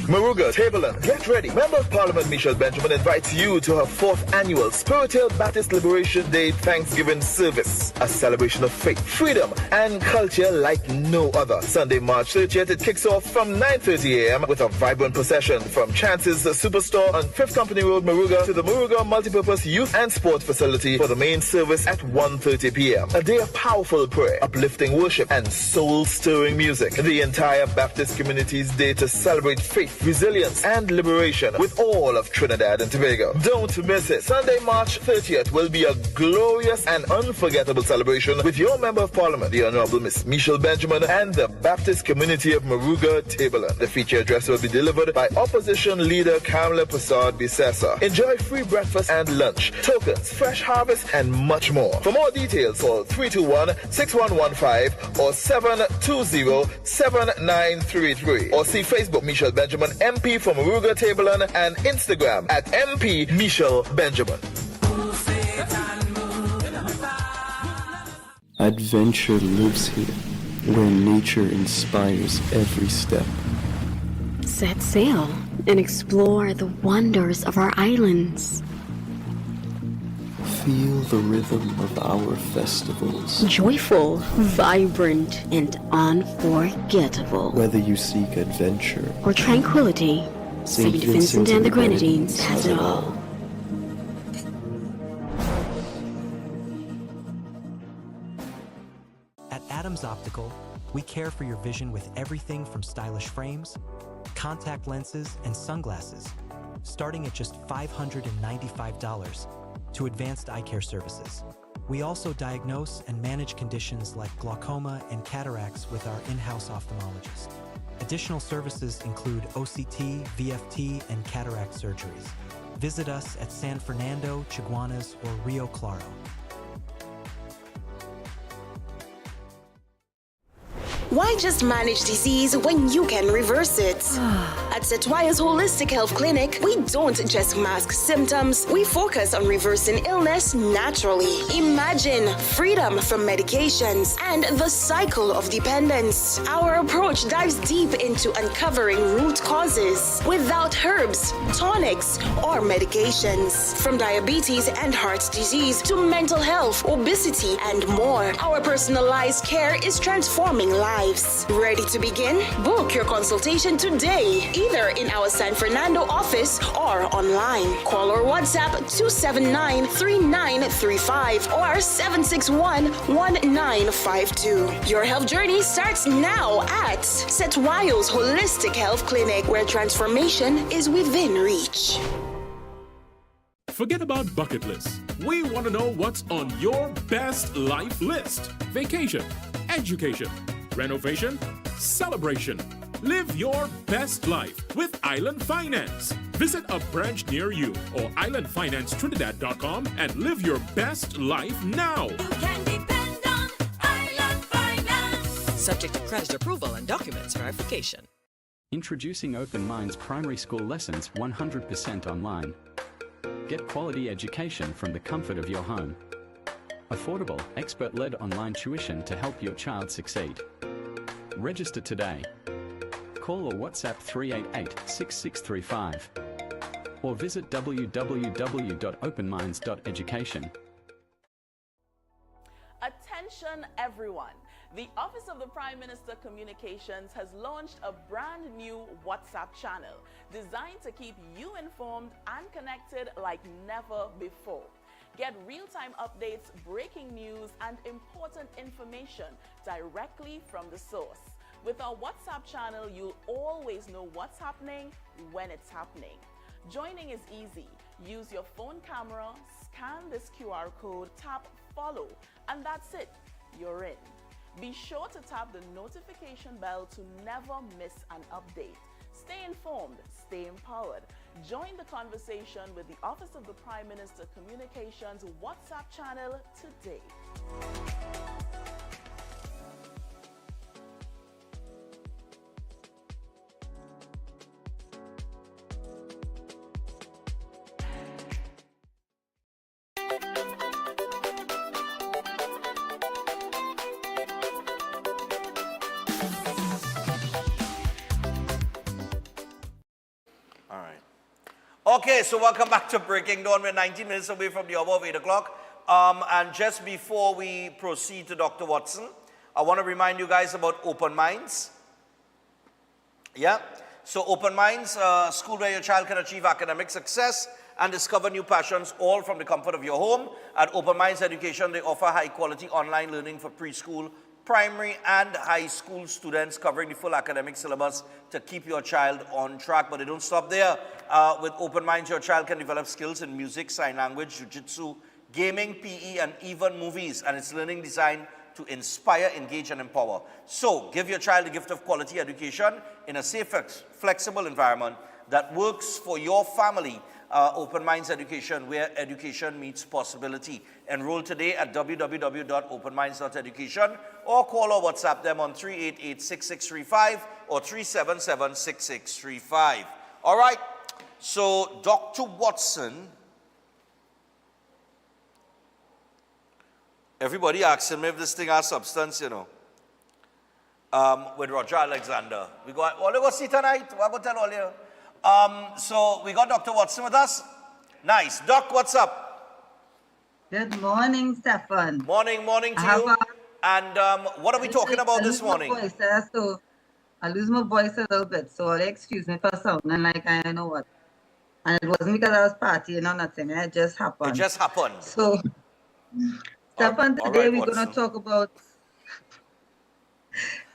Maruga, Tableland, get ready. Member of Parliament Michelle Benjamin invites you to her 4th annual Spiritual Baptist Liberation Day Thanksgiving service. A celebration of faith, freedom, and culture like no other. Sunday, March 30th, it kicks off from 9:30 a.m. with a vibrant procession from Chance's Superstore on 5th Company Road, Maruga, to the Maruga Multipurpose Youth and Sport Facility for the main service at 1:30 p.m. A day of powerful prayer, uplifting worship, and soul-stirring music. The entire Baptist community's day to celebrate faith, resilience, and liberation with all of Trinidad and Tobago. Don't miss it. Sunday, March 30th will be a glorious and unforgettable celebration with your Member of Parliament, the Honorable Miss Michelle Benjamin, and the Baptist community of Maruga, Tableland. The feature address will be delivered by Opposition Leader Kamala Prasad Bisesa. Enjoy free breakfast and lunch, tokens, fresh harvest, and much more. For more details, call 321-6115 or 720-7933 or see Facebook Michelle Benjamin MP for Maruga, Tableland, and Instagram at MP Michelle Benjamin. Adventure lives here, where nature inspires every step. Set sail and explore the wonders of our islands. Feel the rhythm of our festivals. Joyful, vibrant, and unforgettable. Whether you seek adventure or tranquility, St. Vincent and the Grenadines has it all. At Adams Optical, we care for your vision with everything from stylish frames, contact lenses, and sunglasses, starting at just $595, to advanced eye care services. We also diagnose and manage conditions like glaucoma and cataracts with our in-house ophthalmologist. Additional services include OCT, VFT, and cataract surgeries. Visit us at San Fernando, Chaguanas, or Rio Claro. Why just manage disease when you can reverse it? At Setwaya's Holistic Health Clinic, we don't just mask symptoms, we focus on reversing illness naturally. Imagine freedom from medications and the cycle of dependence. Our approach dives deep into uncovering root causes without herbs, tonics, or medications. From diabetes and heart disease to mental health, obesity, and more, our personalized care is transforming lives. Ready to begin? Book your consultation today, either in our San Fernando office or online. Call or WhatsApp 279-3935 or 761-1952. Your health journey starts now at Setwayo's Holistic Health Clinic, where transformation is within reach. Forget about bucket lists. We want to know what's on your best life list. Vacation, education, renovation, celebration. Live your best life with Island Finance. Visit a branch near you or islandfinancetrinidad.com and live your best life now. You can depend on Island Finance. Subject to credit approval and documents verification. Introducing Open Minds primary school lessons 100% online. Get quality education from the comfort of your home. Affordable, expert-led online tuition to help your child succeed. Register today. Call or WhatsApp 388-6635 or visit www.openminds.education. Attention everyone. The Office of the Prime Minister Communications has launched a brand new WhatsApp channel designed to keep you informed and connected like never before. Get real-time updates, breaking news, and important information directly from the source. With our WhatsApp channel, you'll always know what's happening when it's happening. Joining is easy. Use your phone camera, scan this QR code, tap follow, and that's it. You're in. Be sure to tap the notification bell to never miss an update. Stay informed, stay empowered. Join the conversation with the Office of the Prime Minister Communications WhatsApp channel today. Okay, so welcome back to Breaking Dawn. We're 19 minutes away from the hour of 8 o'clock. And just before we proceed to Dr. Watson, I want to remind you guys about Open Minds. Yeah? So Open Minds, a school where your child can achieve academic success and discover new passions, all from the comfort of your home. At Open Minds Education, they offer high-quality online learning for preschool, primary and high school students, covering the full academic syllabus to keep your child on track. But they don't stop there. With Open Minds, your child can develop skills in music, sign language, jiu-jitsu, gaming, PE, and even movies. And it's learning designed to inspire, engage, and empower. So give your child the gift of quality education in a safe, flexible environment that works for your family. Open Minds Education, where education meets possibility. Enroll today at www.openminds.education or call or WhatsApp them on 388-6635 or 377-6635. All right, so Dr. Watson, everybody asking me if this thing has substance, you know. With Roger Alexander. We go, all you go see tonight, what I go tell all you. So we got Dr. Watson with us. Nice. Doc, what's up? Good morning, Stefan. Morning to you. And what are we talking about this morning? So I lose my voice a little bit, so excuse me for sounding like I know what. And it wasn't because I was partying or nothing. It just happened. It just happened. So, Stefan, today we're going to talk about.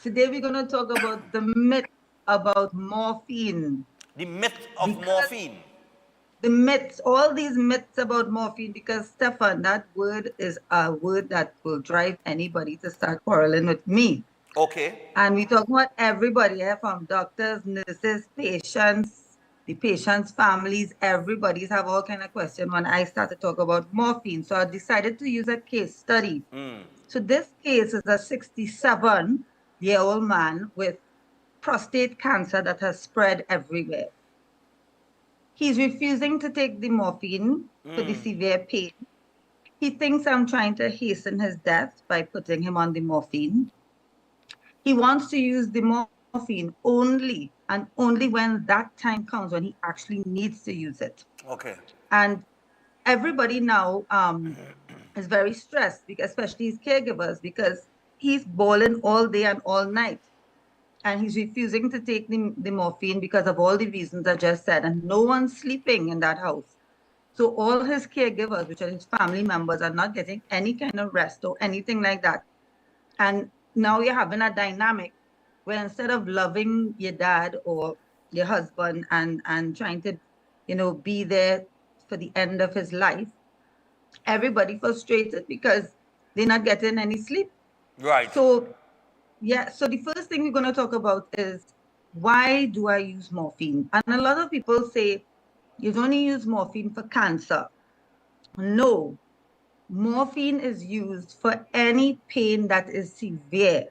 Today we're going to talk about the myth about morphine. The myth of morphine. The myths, all these myths about morphine, because Stefan, that word is a word that will drive anybody to start quarreling with me. Okay. And we talk about everybody here, from doctors, nurses, patients, the patients' families, everybody's have all kind of questions when I start to talk about morphine. So I decided to use a case study. So this case is a 67-year-old man with prostate cancer that has spread everywhere. He's refusing to take the morphine for the severe pain. He thinks I'm trying to hasten his death by putting him on the morphine. He wants to use the morphine only and only when that time comes, when he actually needs to use it. Okay. And everybody now is very stressed, especially his caregivers, because he's bawling all day and all night. And he's refusing to take the morphine because of all the reasons I just said. And no one's sleeping in that house. So all his caregivers, which are his family members, are not getting any kind of rest or anything like that. And now you're having a dynamic where instead of loving your dad or your husband and trying to, be there for the end of his life, everybody frustrated because they're not getting any sleep. Right. So the first thing we're going to talk about is, why do I use morphine? And a lot of people say, you only use morphine for cancer. No, morphine is used for any pain that is severe.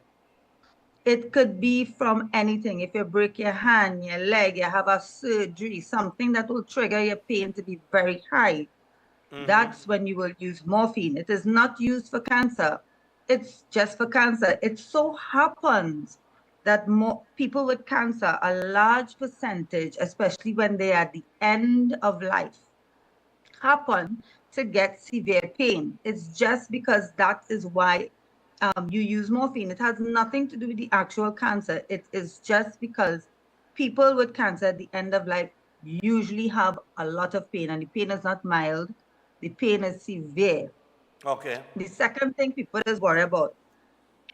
It could be from anything. If you break your hand, your leg, you have a surgery, something that will trigger your pain to be very high. That's when you will use morphine. It is not used for cancer. It's just for cancer. It so happens that people with cancer, a large percentage, especially when they are at the end of life, happen to get severe pain. It's just because that is why you use morphine. It has nothing to do with the actual cancer. It is just because people with cancer at the end of life usually have a lot of pain, and the pain is not mild. The pain is severe. Okay. The second thing people is worried about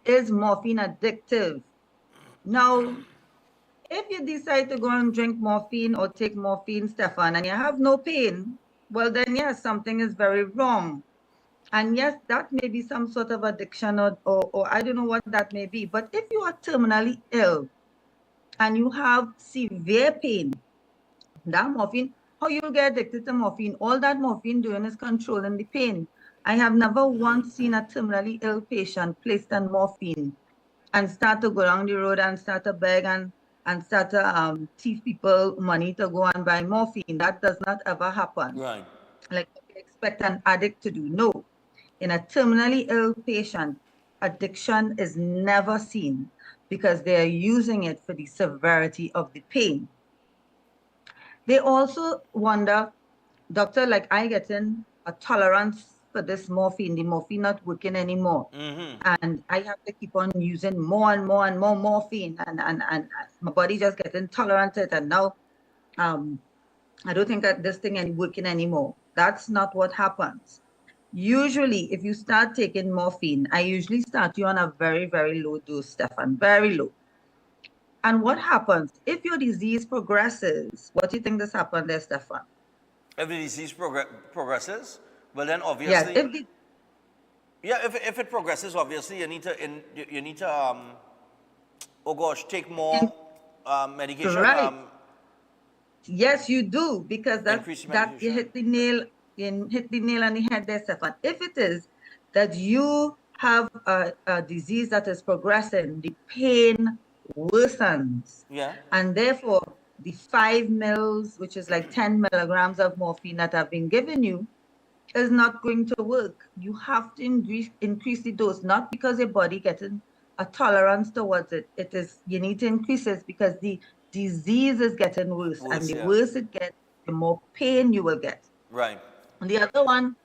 is morphine addictive. Now, if you decide to go and drink morphine or take morphine, Stefan, and you have no pain, well then yes, something is very wrong. And yes, that may be some sort of addiction or I don't know what that may be. But if you are terminally ill and you have severe pain, that morphine, how you get addicted to morphine? All that morphine doing is controlling the pain. I have never once seen a terminally ill patient placed on morphine and start to go down the road and start to beg and start to thief people money to go and buy morphine. That does not ever happen. Right. Like you expect an addict to do. No. In a terminally ill patient, addiction is never seen because they are using it for the severity of the pain. They also wonder, doctor, like I getting a tolerance for this morphine, the morphine not working anymore. And I have to keep on using more and more and more morphine and my body just getting tolerant to it. And now I don't think that this thing is working anymore. That's not what happens. Usually, if you start taking morphine, I usually start you on a very, very low dose, Stefan, very low. And what happens if your disease progresses? What do you think this happened there, Stefan? If the disease progresses, well then obviously, if it progresses, obviously you need to oh gosh, take more medication. Right. Yes, you do, because that you hit the nail on the head there, Stefan. If it is that you have a disease that is progressing, the pain worsens. Yeah. And therefore, the 5 mils, which is like 10 milligrams of morphine that have been given you, is not going to work. You have to increase the dose, not because your body getting a tolerance towards it. It is, you need to increase it because the disease is getting worse, and the worse it gets, the more pain you will get. Right. And the other one,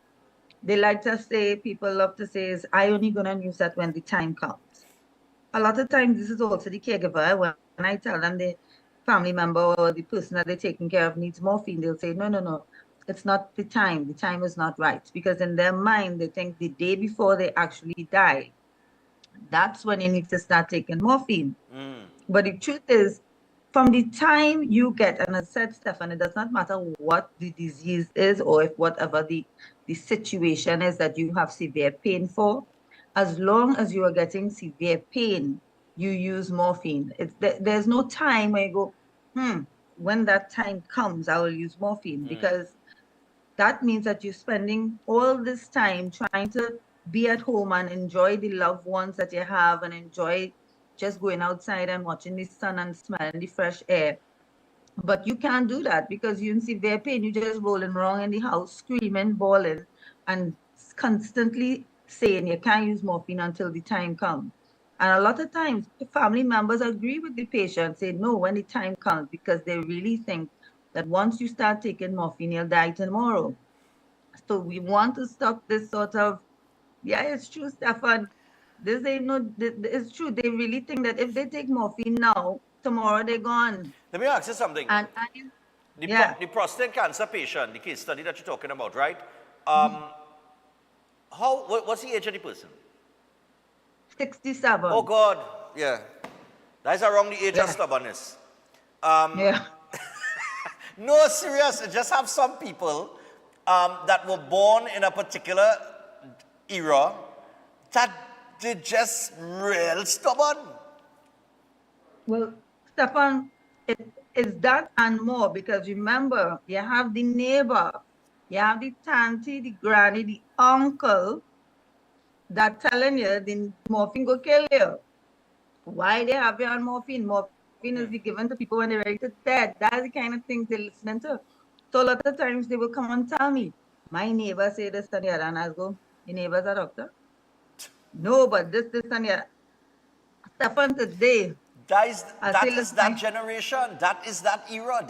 they like to say, people love to say, is I only gonna use that when the time comes. A lot of times, this is also the caregiver. When I tell them the family member or the person that they're taking care of needs morphine, they'll say, no, it's not the time. The time is not right. Because in their mind, they think the day before they actually die, that's when you need to start taking morphine. But the truth is, from the time you get, and as I said, Stefan, it does not matter what the disease is or if whatever the situation is that you have severe pain for, as long as you are getting severe pain, you use morphine. There's no time where you go, when that time comes, I will use morphine, because that means that you're spending all this time trying to be at home and enjoy the loved ones that you have and enjoy just going outside and watching the sun and smelling the fresh air. But you can't do that because you're in severe pain. You're just rolling around in the house, screaming, bawling, and constantly saying you can't use morphine until the time comes. And a lot of times, the family members agree with the patient, say no when the time comes, because they really think that once you start taking morphine, you'll die tomorrow. So we want to stop this sort of, it's true, Stefan. This ain't no, it's true. They really think that if they take morphine now, tomorrow they're gone. Let me ask you something. The prostate cancer patient, the case study that you're talking about, right? What's the age of the person? 67. Oh God, yeah. That's around the age of stubbornness. No, serious. I just have some people that were born in a particular era that they're just real stubborn. Well, Stefan, it is that and more, because remember, you have the neighbor, you have the auntie, the granny, the uncle that telling you the morphine go kill you. Why they have you on morphine? Morphine is given to people when they're ready to dead. That's the kind of things they're listening to. So a lot of times they will come and tell me, my neighbor say this and the other, and I go, your neighbor's a doctor? No, but this and the other. Stefan, today, that is that generation, that is that era,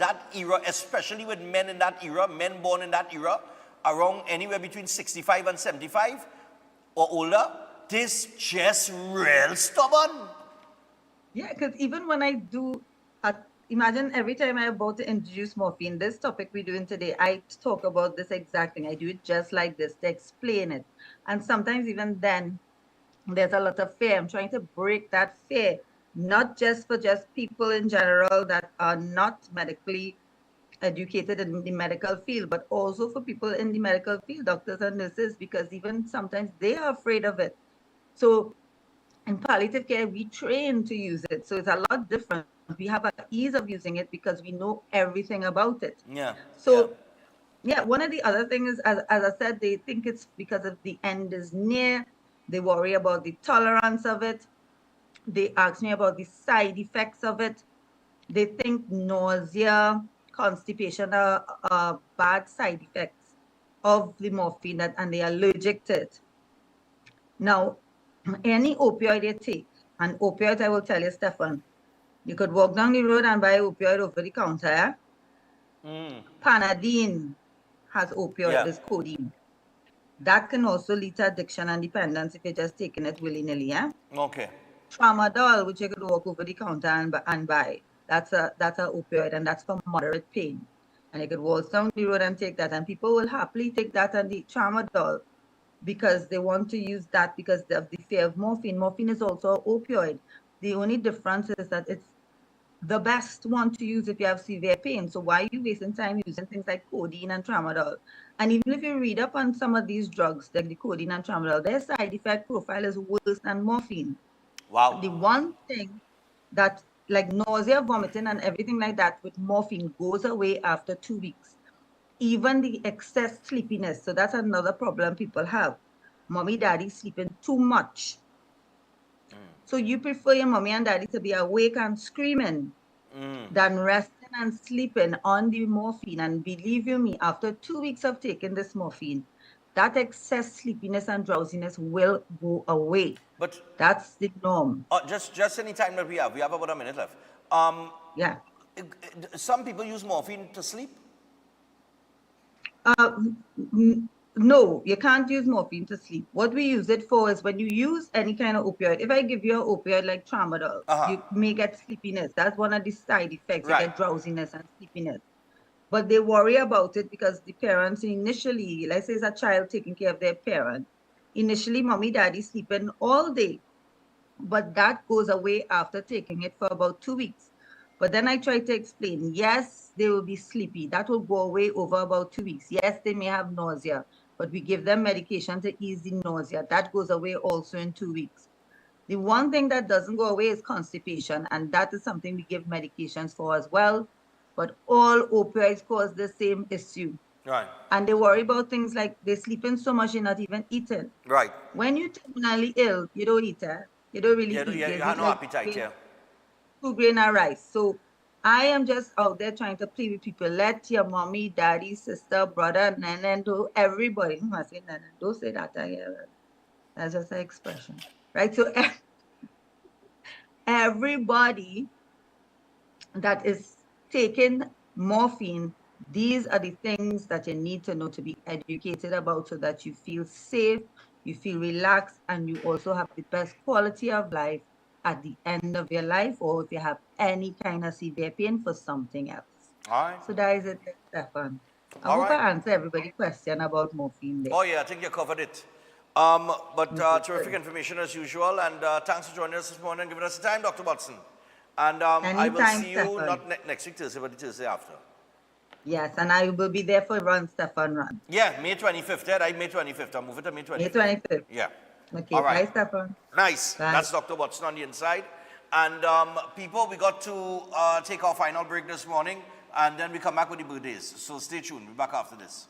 especially with men in that era, men born in that era, around anywhere between 65 and 75 or older, this just real stubborn. Yeah, because even when I do, imagine every time I'm about to introduce morphine, this topic we're doing today, I talk about this exact thing. I do it just like this to explain it. And sometimes even then, there's a lot of fear. I'm trying to break that fear, not just for just people in general that are not medically educated in the medical field, but also for people in the medical field, doctors and nurses, because even sometimes they are afraid of it. So in palliative care, we train to use it. So it's a lot different. We have an ease of using it because we know everything about it. Yeah. So yeah, one of the other things, as I said, they think it's because of the end is near. They worry about the tolerance of it. They ask me about the side effects of it. They think nausea, constipation are bad side effects of the morphine, and they are allergic to it. Now, any opioid you take, and opioids, I will tell you, Stefan, you could walk down the road and buy opioid over the counter. Panadine has opioid, is codeine. That can also lead to addiction and dependence if you're just taking it willy-nilly. Okay. Tramadol, which you could walk over the counter and buy. That's a opioid, and that's for moderate pain. And you could walk down the road and take that, and people will happily take that and the tramadol because they want to use that because of the fear of morphine. Morphine is also an opioid. The only difference is that it's the best one to use if you have severe pain. So why are you wasting time using things like codeine and tramadol? And even if you read up on some of these drugs, like the codeine and tramadol, their side effect profile is worse than morphine. Wow. The one thing that, like nausea, vomiting, and everything like that with morphine goes away after 2 weeks. Even the excess sleepiness. So that's another problem people have. Mommy, daddy sleeping too much. So you prefer your mommy and daddy to be awake and screaming than resting and sleeping on the morphine. And believe you me, after 2 weeks of taking this morphine, that excess sleepiness and drowsiness will go away. But that's the norm. Just any time that we have about a minute left. Yeah. Some people use morphine to sleep. No, you can't use morphine to sleep. What we use it for is when you use any kind of opioid. If I give you an opioid like tramadol, you may get sleepiness. That's one of the side effects. You get drowsiness and sleepiness. But they worry about it because the parents initially, let's say it's a child taking care of their parent, initially mommy, daddy sleeping all day. But that goes away after taking it for about 2 weeks. But then I try to explain, yes, they will be sleepy. That will go away over about 2 weeks. Yes, they may have nausea, but we give them medication to ease the nausea. That goes away also in 2 weeks. The one thing that doesn't go away is constipation, and that is something we give medications for as well. But all opioids cause the same issue. Right. And they worry about things like they're sleeping so much, you're not even eating. Right. When you're terminally ill, you don't eat. You don't really eat. You have no appetite, yeah. 2 grain of rice. So I am just out there trying to plead with people. Let your mommy, daddy, sister, brother, nana, do everybody. I say nana, don't say that again. That's just an expression, right? So everybody that is taking morphine, these are the things that you need to know to be educated about so that you feel safe, you feel relaxed, and you also have the best quality of life at the end of your life, or if you have any kind of severe pain for something else. All right. So that is it, Stefan. I hope I answer everybody's question about morphine there. Oh yeah, I think you covered it. Terrific information as usual, and thanks for joining us this morning and giving us the time, Dr. Watson. And I will see you Stefan. not next week Thursday, but the Thursday after. Yes, and I will be there for Stefan Run. Yeah, May 25th. Yeah, May 25th. I'll move it to May 25th. May 25th. Yeah. Okay, all right. Bye, Stefan. Nice. Bye. That's Dr. Watson on the inside. And people, we got to take our final break this morning, and then we come back with the birthdays. So stay tuned. We'll be back after this.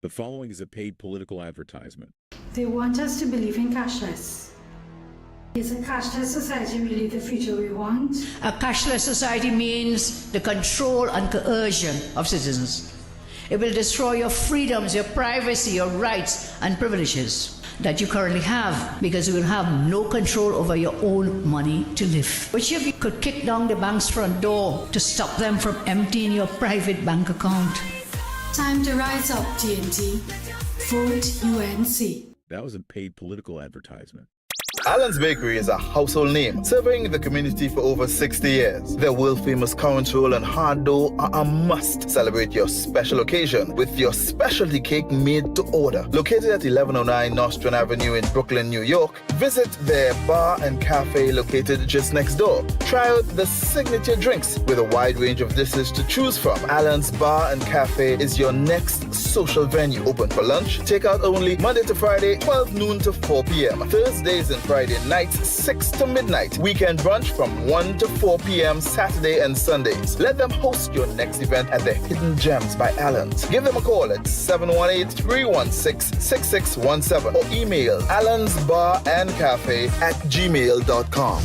The following is a paid political advertisement. They want us to believe in cashless. Is a cashless society really the future we want? A cashless society means the control and coercion of citizens. It will destroy your freedoms, your privacy, your rights and privileges. that you currently have, because you will have no control over your own money to live. Which of you could kick down the bank's front door to stop them from emptying your private bank account? Time to rise up, TNT. Vote UNC. That was a paid political advertisement. Allen's Bakery is a household name, serving the community for over 60 years. Their world-famous currant roll and hard dough are a must. Celebrate your special occasion with your specialty cake made to order. Located at 1109 Nostrand Avenue in Brooklyn, New York, visit their bar and cafe located just next door. Try out the signature drinks with a wide range of dishes to choose from. Allen's Bar and Cafe is your next social venue. Open for lunch, takeout only, Monday to Friday, 12 noon to 4 p.m. Thursdays and Friday nights, 6 to midnight. Weekend brunch from 1 to 4 p.m. Saturday and Sundays. Let them host your next event at the Hidden Gems by Allen's. Give them a call at 718-316-6617 or email allensbarandcafe@gmail.com.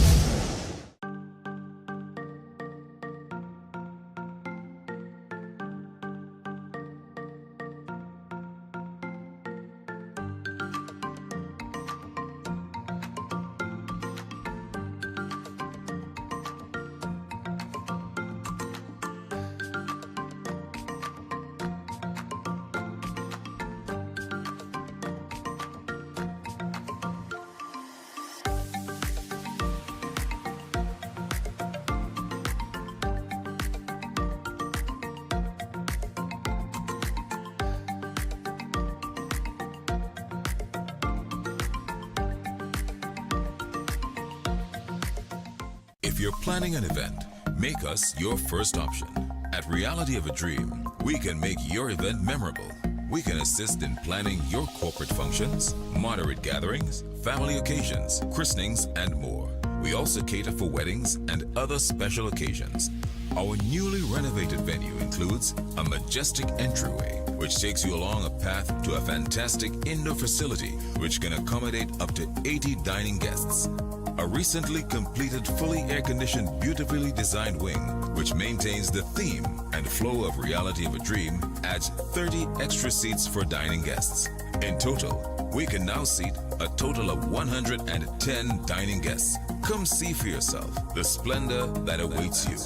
If you're planning an event, make us your first option. At Reality of a Dream, we can make your event memorable. We can assist in planning your corporate functions, moderate gatherings, family occasions, christenings, and more. We also cater for weddings and other special occasions. Our newly renovated venue includes a majestic entryway, which takes you along a path to a fantastic indoor facility which can accommodate up to 80 dining guests. A recently completed, fully air-conditioned, beautifully designed wing, which maintains the theme and flow of Reality of a Dream, adds 30 extra seats for dining guests. In total, we can now seat a total of 110 dining guests. Come see for yourself the splendor that awaits you.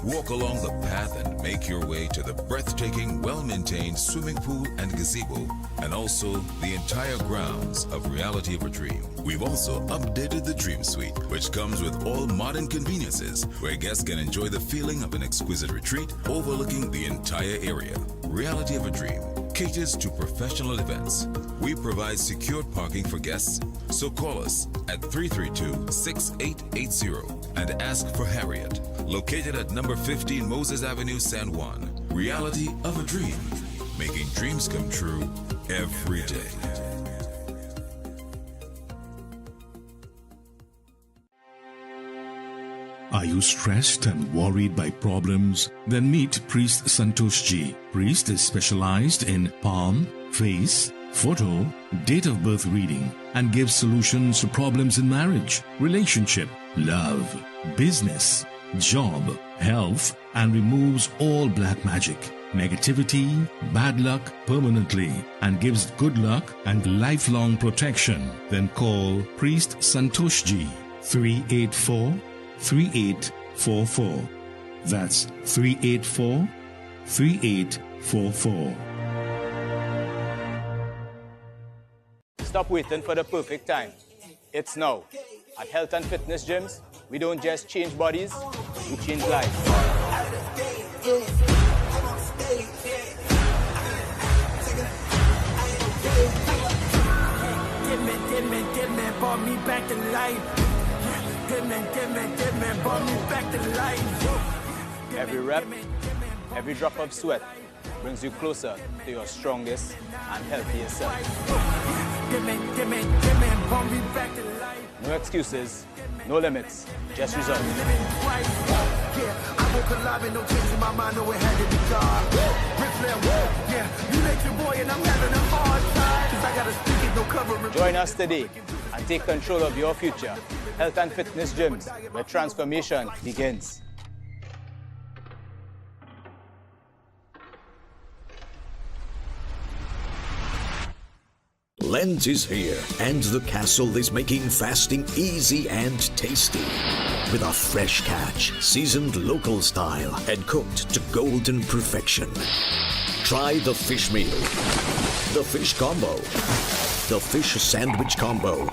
Walk along the path and make your way to the breathtaking, well-maintained swimming pool and gazebo, and also the entire grounds of Reality of a Dream. We've also updated the Dream Suite, which comes with all modern conveniences, where guests can enjoy the feeling of an exquisite retreat overlooking the entire area. Reality of a Dream caters to professional events. We provide secured parking for guests, so call us at 332-6880 and ask for Harriet, located at number 15 Moses Avenue, San Juan. Reality of a Dream, making dreams come true every day. Are you stressed and worried by problems? Then meet Priest Santosh Ji. Priest is specialized in palm, face, photo, date of birth reading, and gives solutions to problems in marriage, relationship, love, business, job, health, and removes all black magic, negativity, bad luck permanently, and gives good luck and lifelong protection. Then call Priest Santosh Ji, 384-3844. That's 384-3844. Stop waiting for the perfect time. It's now. At Health and Fitness Gyms, we don't just change bodies, we change lives. Give me, brought me back to life. Give me, brought me back to life. Every rep, every drop of sweat brings you closer to your strongest and healthiest self. Give me, brought me back to life. No excuses, no limits, just results. Yeah, I woke alive and no change in my mind, no it had to be God. Yeah, you make your boy and I'm having a hard time. 'Cause I gotta speak it, no covering. Join us today and take control of your future. Health and Fitness Gyms, where transformation begins. Lent is here, and the castle is making fasting easy and tasty. With a fresh catch, seasoned local style, and cooked to golden perfection. Try the fish meal, the fish combo, the fish sandwich combo.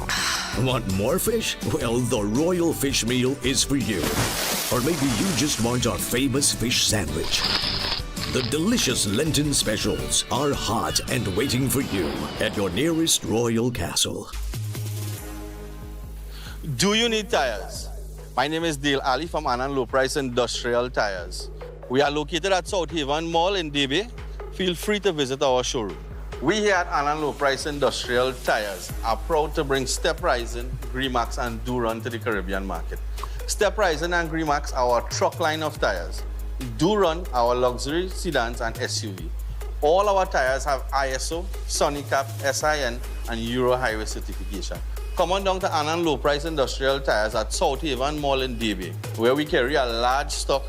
Want more fish? Well, the royal fish meal is for you. Or maybe you just want our famous fish sandwich. The delicious Lenten specials are hot and waiting for you at your nearest royal castle. Do you need tires? My name is Dale Ali from Anand Low Price Industrial Tires. We are located at South Haven Mall in DB. Feel free to visit our showroom. We here at Anand Low Price Industrial Tires are proud to bring Step Rising, Gremax and Duron to the Caribbean market. Step Rising and Gremax are our truck line of tires. Duron, our luxury sedans and SUV. All our tires have ISO, Sonicap, SIN, and Euro Highway certification. Come on down to Anand Low Price Industrial Tires at South Haven Mall in DB, where we carry a large stock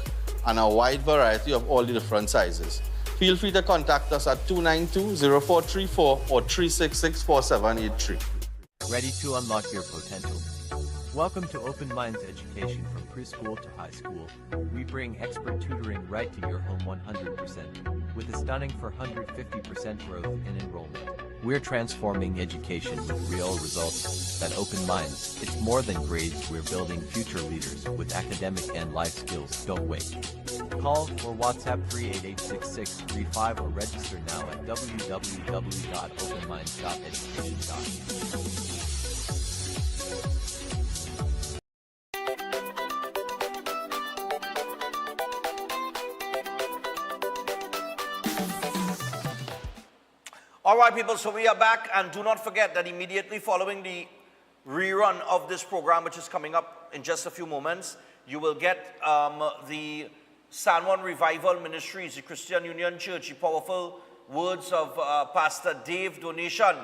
and a wide variety of all the different sizes. Feel free to contact us at 292-0434 or 366-4783. Ready to unlock your potential? Welcome to Open Minds Education from preschool to high school. We bring expert tutoring right to your home 100%, with a stunning 450% growth in enrollment. We're transforming education with real results. At Open Minds, it's more than grades, we're building future leaders with academic and life skills. Don't wait. Call or WhatsApp 388-6635 or register now at www.openminds.education.com. All right, people, so we are back, and do not forget that immediately following the rerun of this program, which is coming up in just a few moments, you will get the San Juan Revival Ministries, the Christian Union Church, the powerful words of Pastor Dave Donation.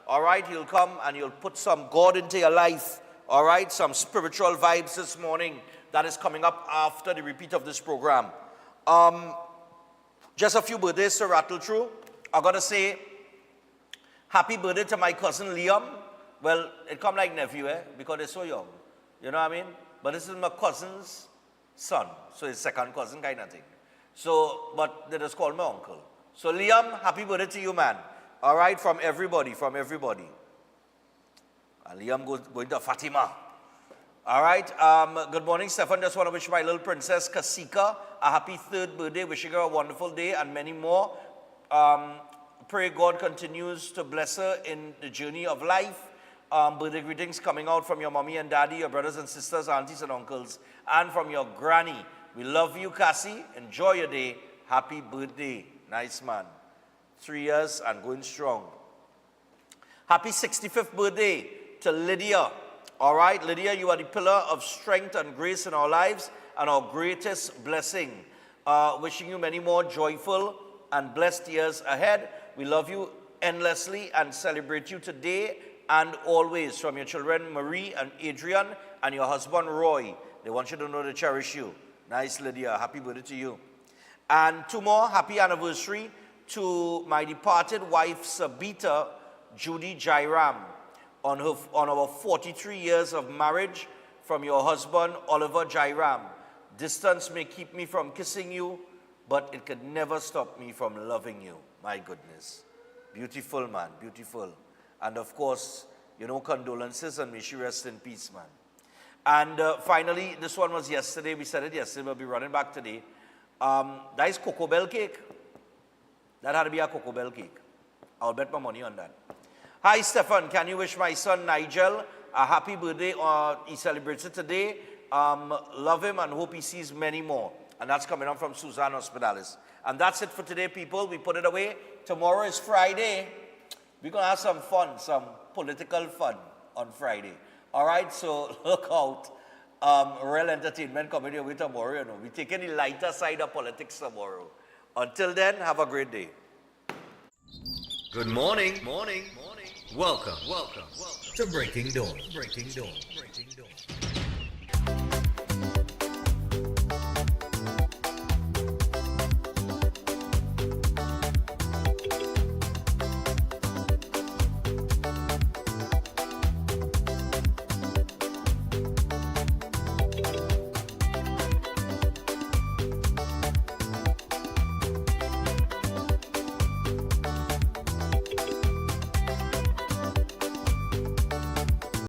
All right, he'll come and he'll put some God into your life. All right, some spiritual vibes this morning that is coming up after the repeat of this program. Just a few birthdays to rattle through. I got to say, happy birthday to my cousin Liam. Well, it come like nephew, because they're so young. You know what I mean? But this is my cousin's son. So his second cousin kind of thing. So, but they just call me uncle. So Liam, happy birthday to you, man. All right, from everybody, from everybody. And Liam going to Fatima. All right, good morning, Stefan. Just want to wish my little princess, Kasika, a happy 3rd birthday. Wishing her a wonderful day and many more. Pray God continues to bless her in the journey of life. Birthday greetings coming out from your mommy and daddy, your brothers and sisters, aunties and uncles, and from your granny. We love you, Cassie. Enjoy your day. Happy birthday. Nice man. 3 years and going strong. Happy 65th birthday to Lydia. All right, Lydia, you are the pillar of strength and grace in our lives and our greatest blessing. Wishing you many more joyful and blessed years ahead. We love you endlessly and celebrate you today and always, from your children Marie and Adrian and your husband Roy. They want you to know they cherish you. Nice, Lydia. Happy birthday to you. And 2 more, happy anniversary to my departed wife Sabita Judy Jairam on our 43 years of marriage, from your husband Oliver Jairam. Distance may keep me from kissing you, but it could never stop me from loving you. My goodness. Beautiful, man. Beautiful. And of course, you know, condolences, and may she rest in peace, man. And finally, this one was yesterday. We said it yesterday. We'll be running back today. That is Cocoa Bell cake. That had to be a Cocoa Bell cake. I'll bet my money on that. Hi, Stefan. Can you wish my son Nigel a happy birthday? He celebrates it today. Love him and hope he sees many more. And that's coming up from Suzanne Hospitalis. And that's it for today, people. We put it away. Tomorrow is Friday. We're going to have some fun, some political fun on Friday. All right, so look out. Real entertainment coming your way tomorrow. You know, we're taking the lighter side of politics tomorrow. Until then, have a great day. Good morning. Welcome to Breaking Dawn.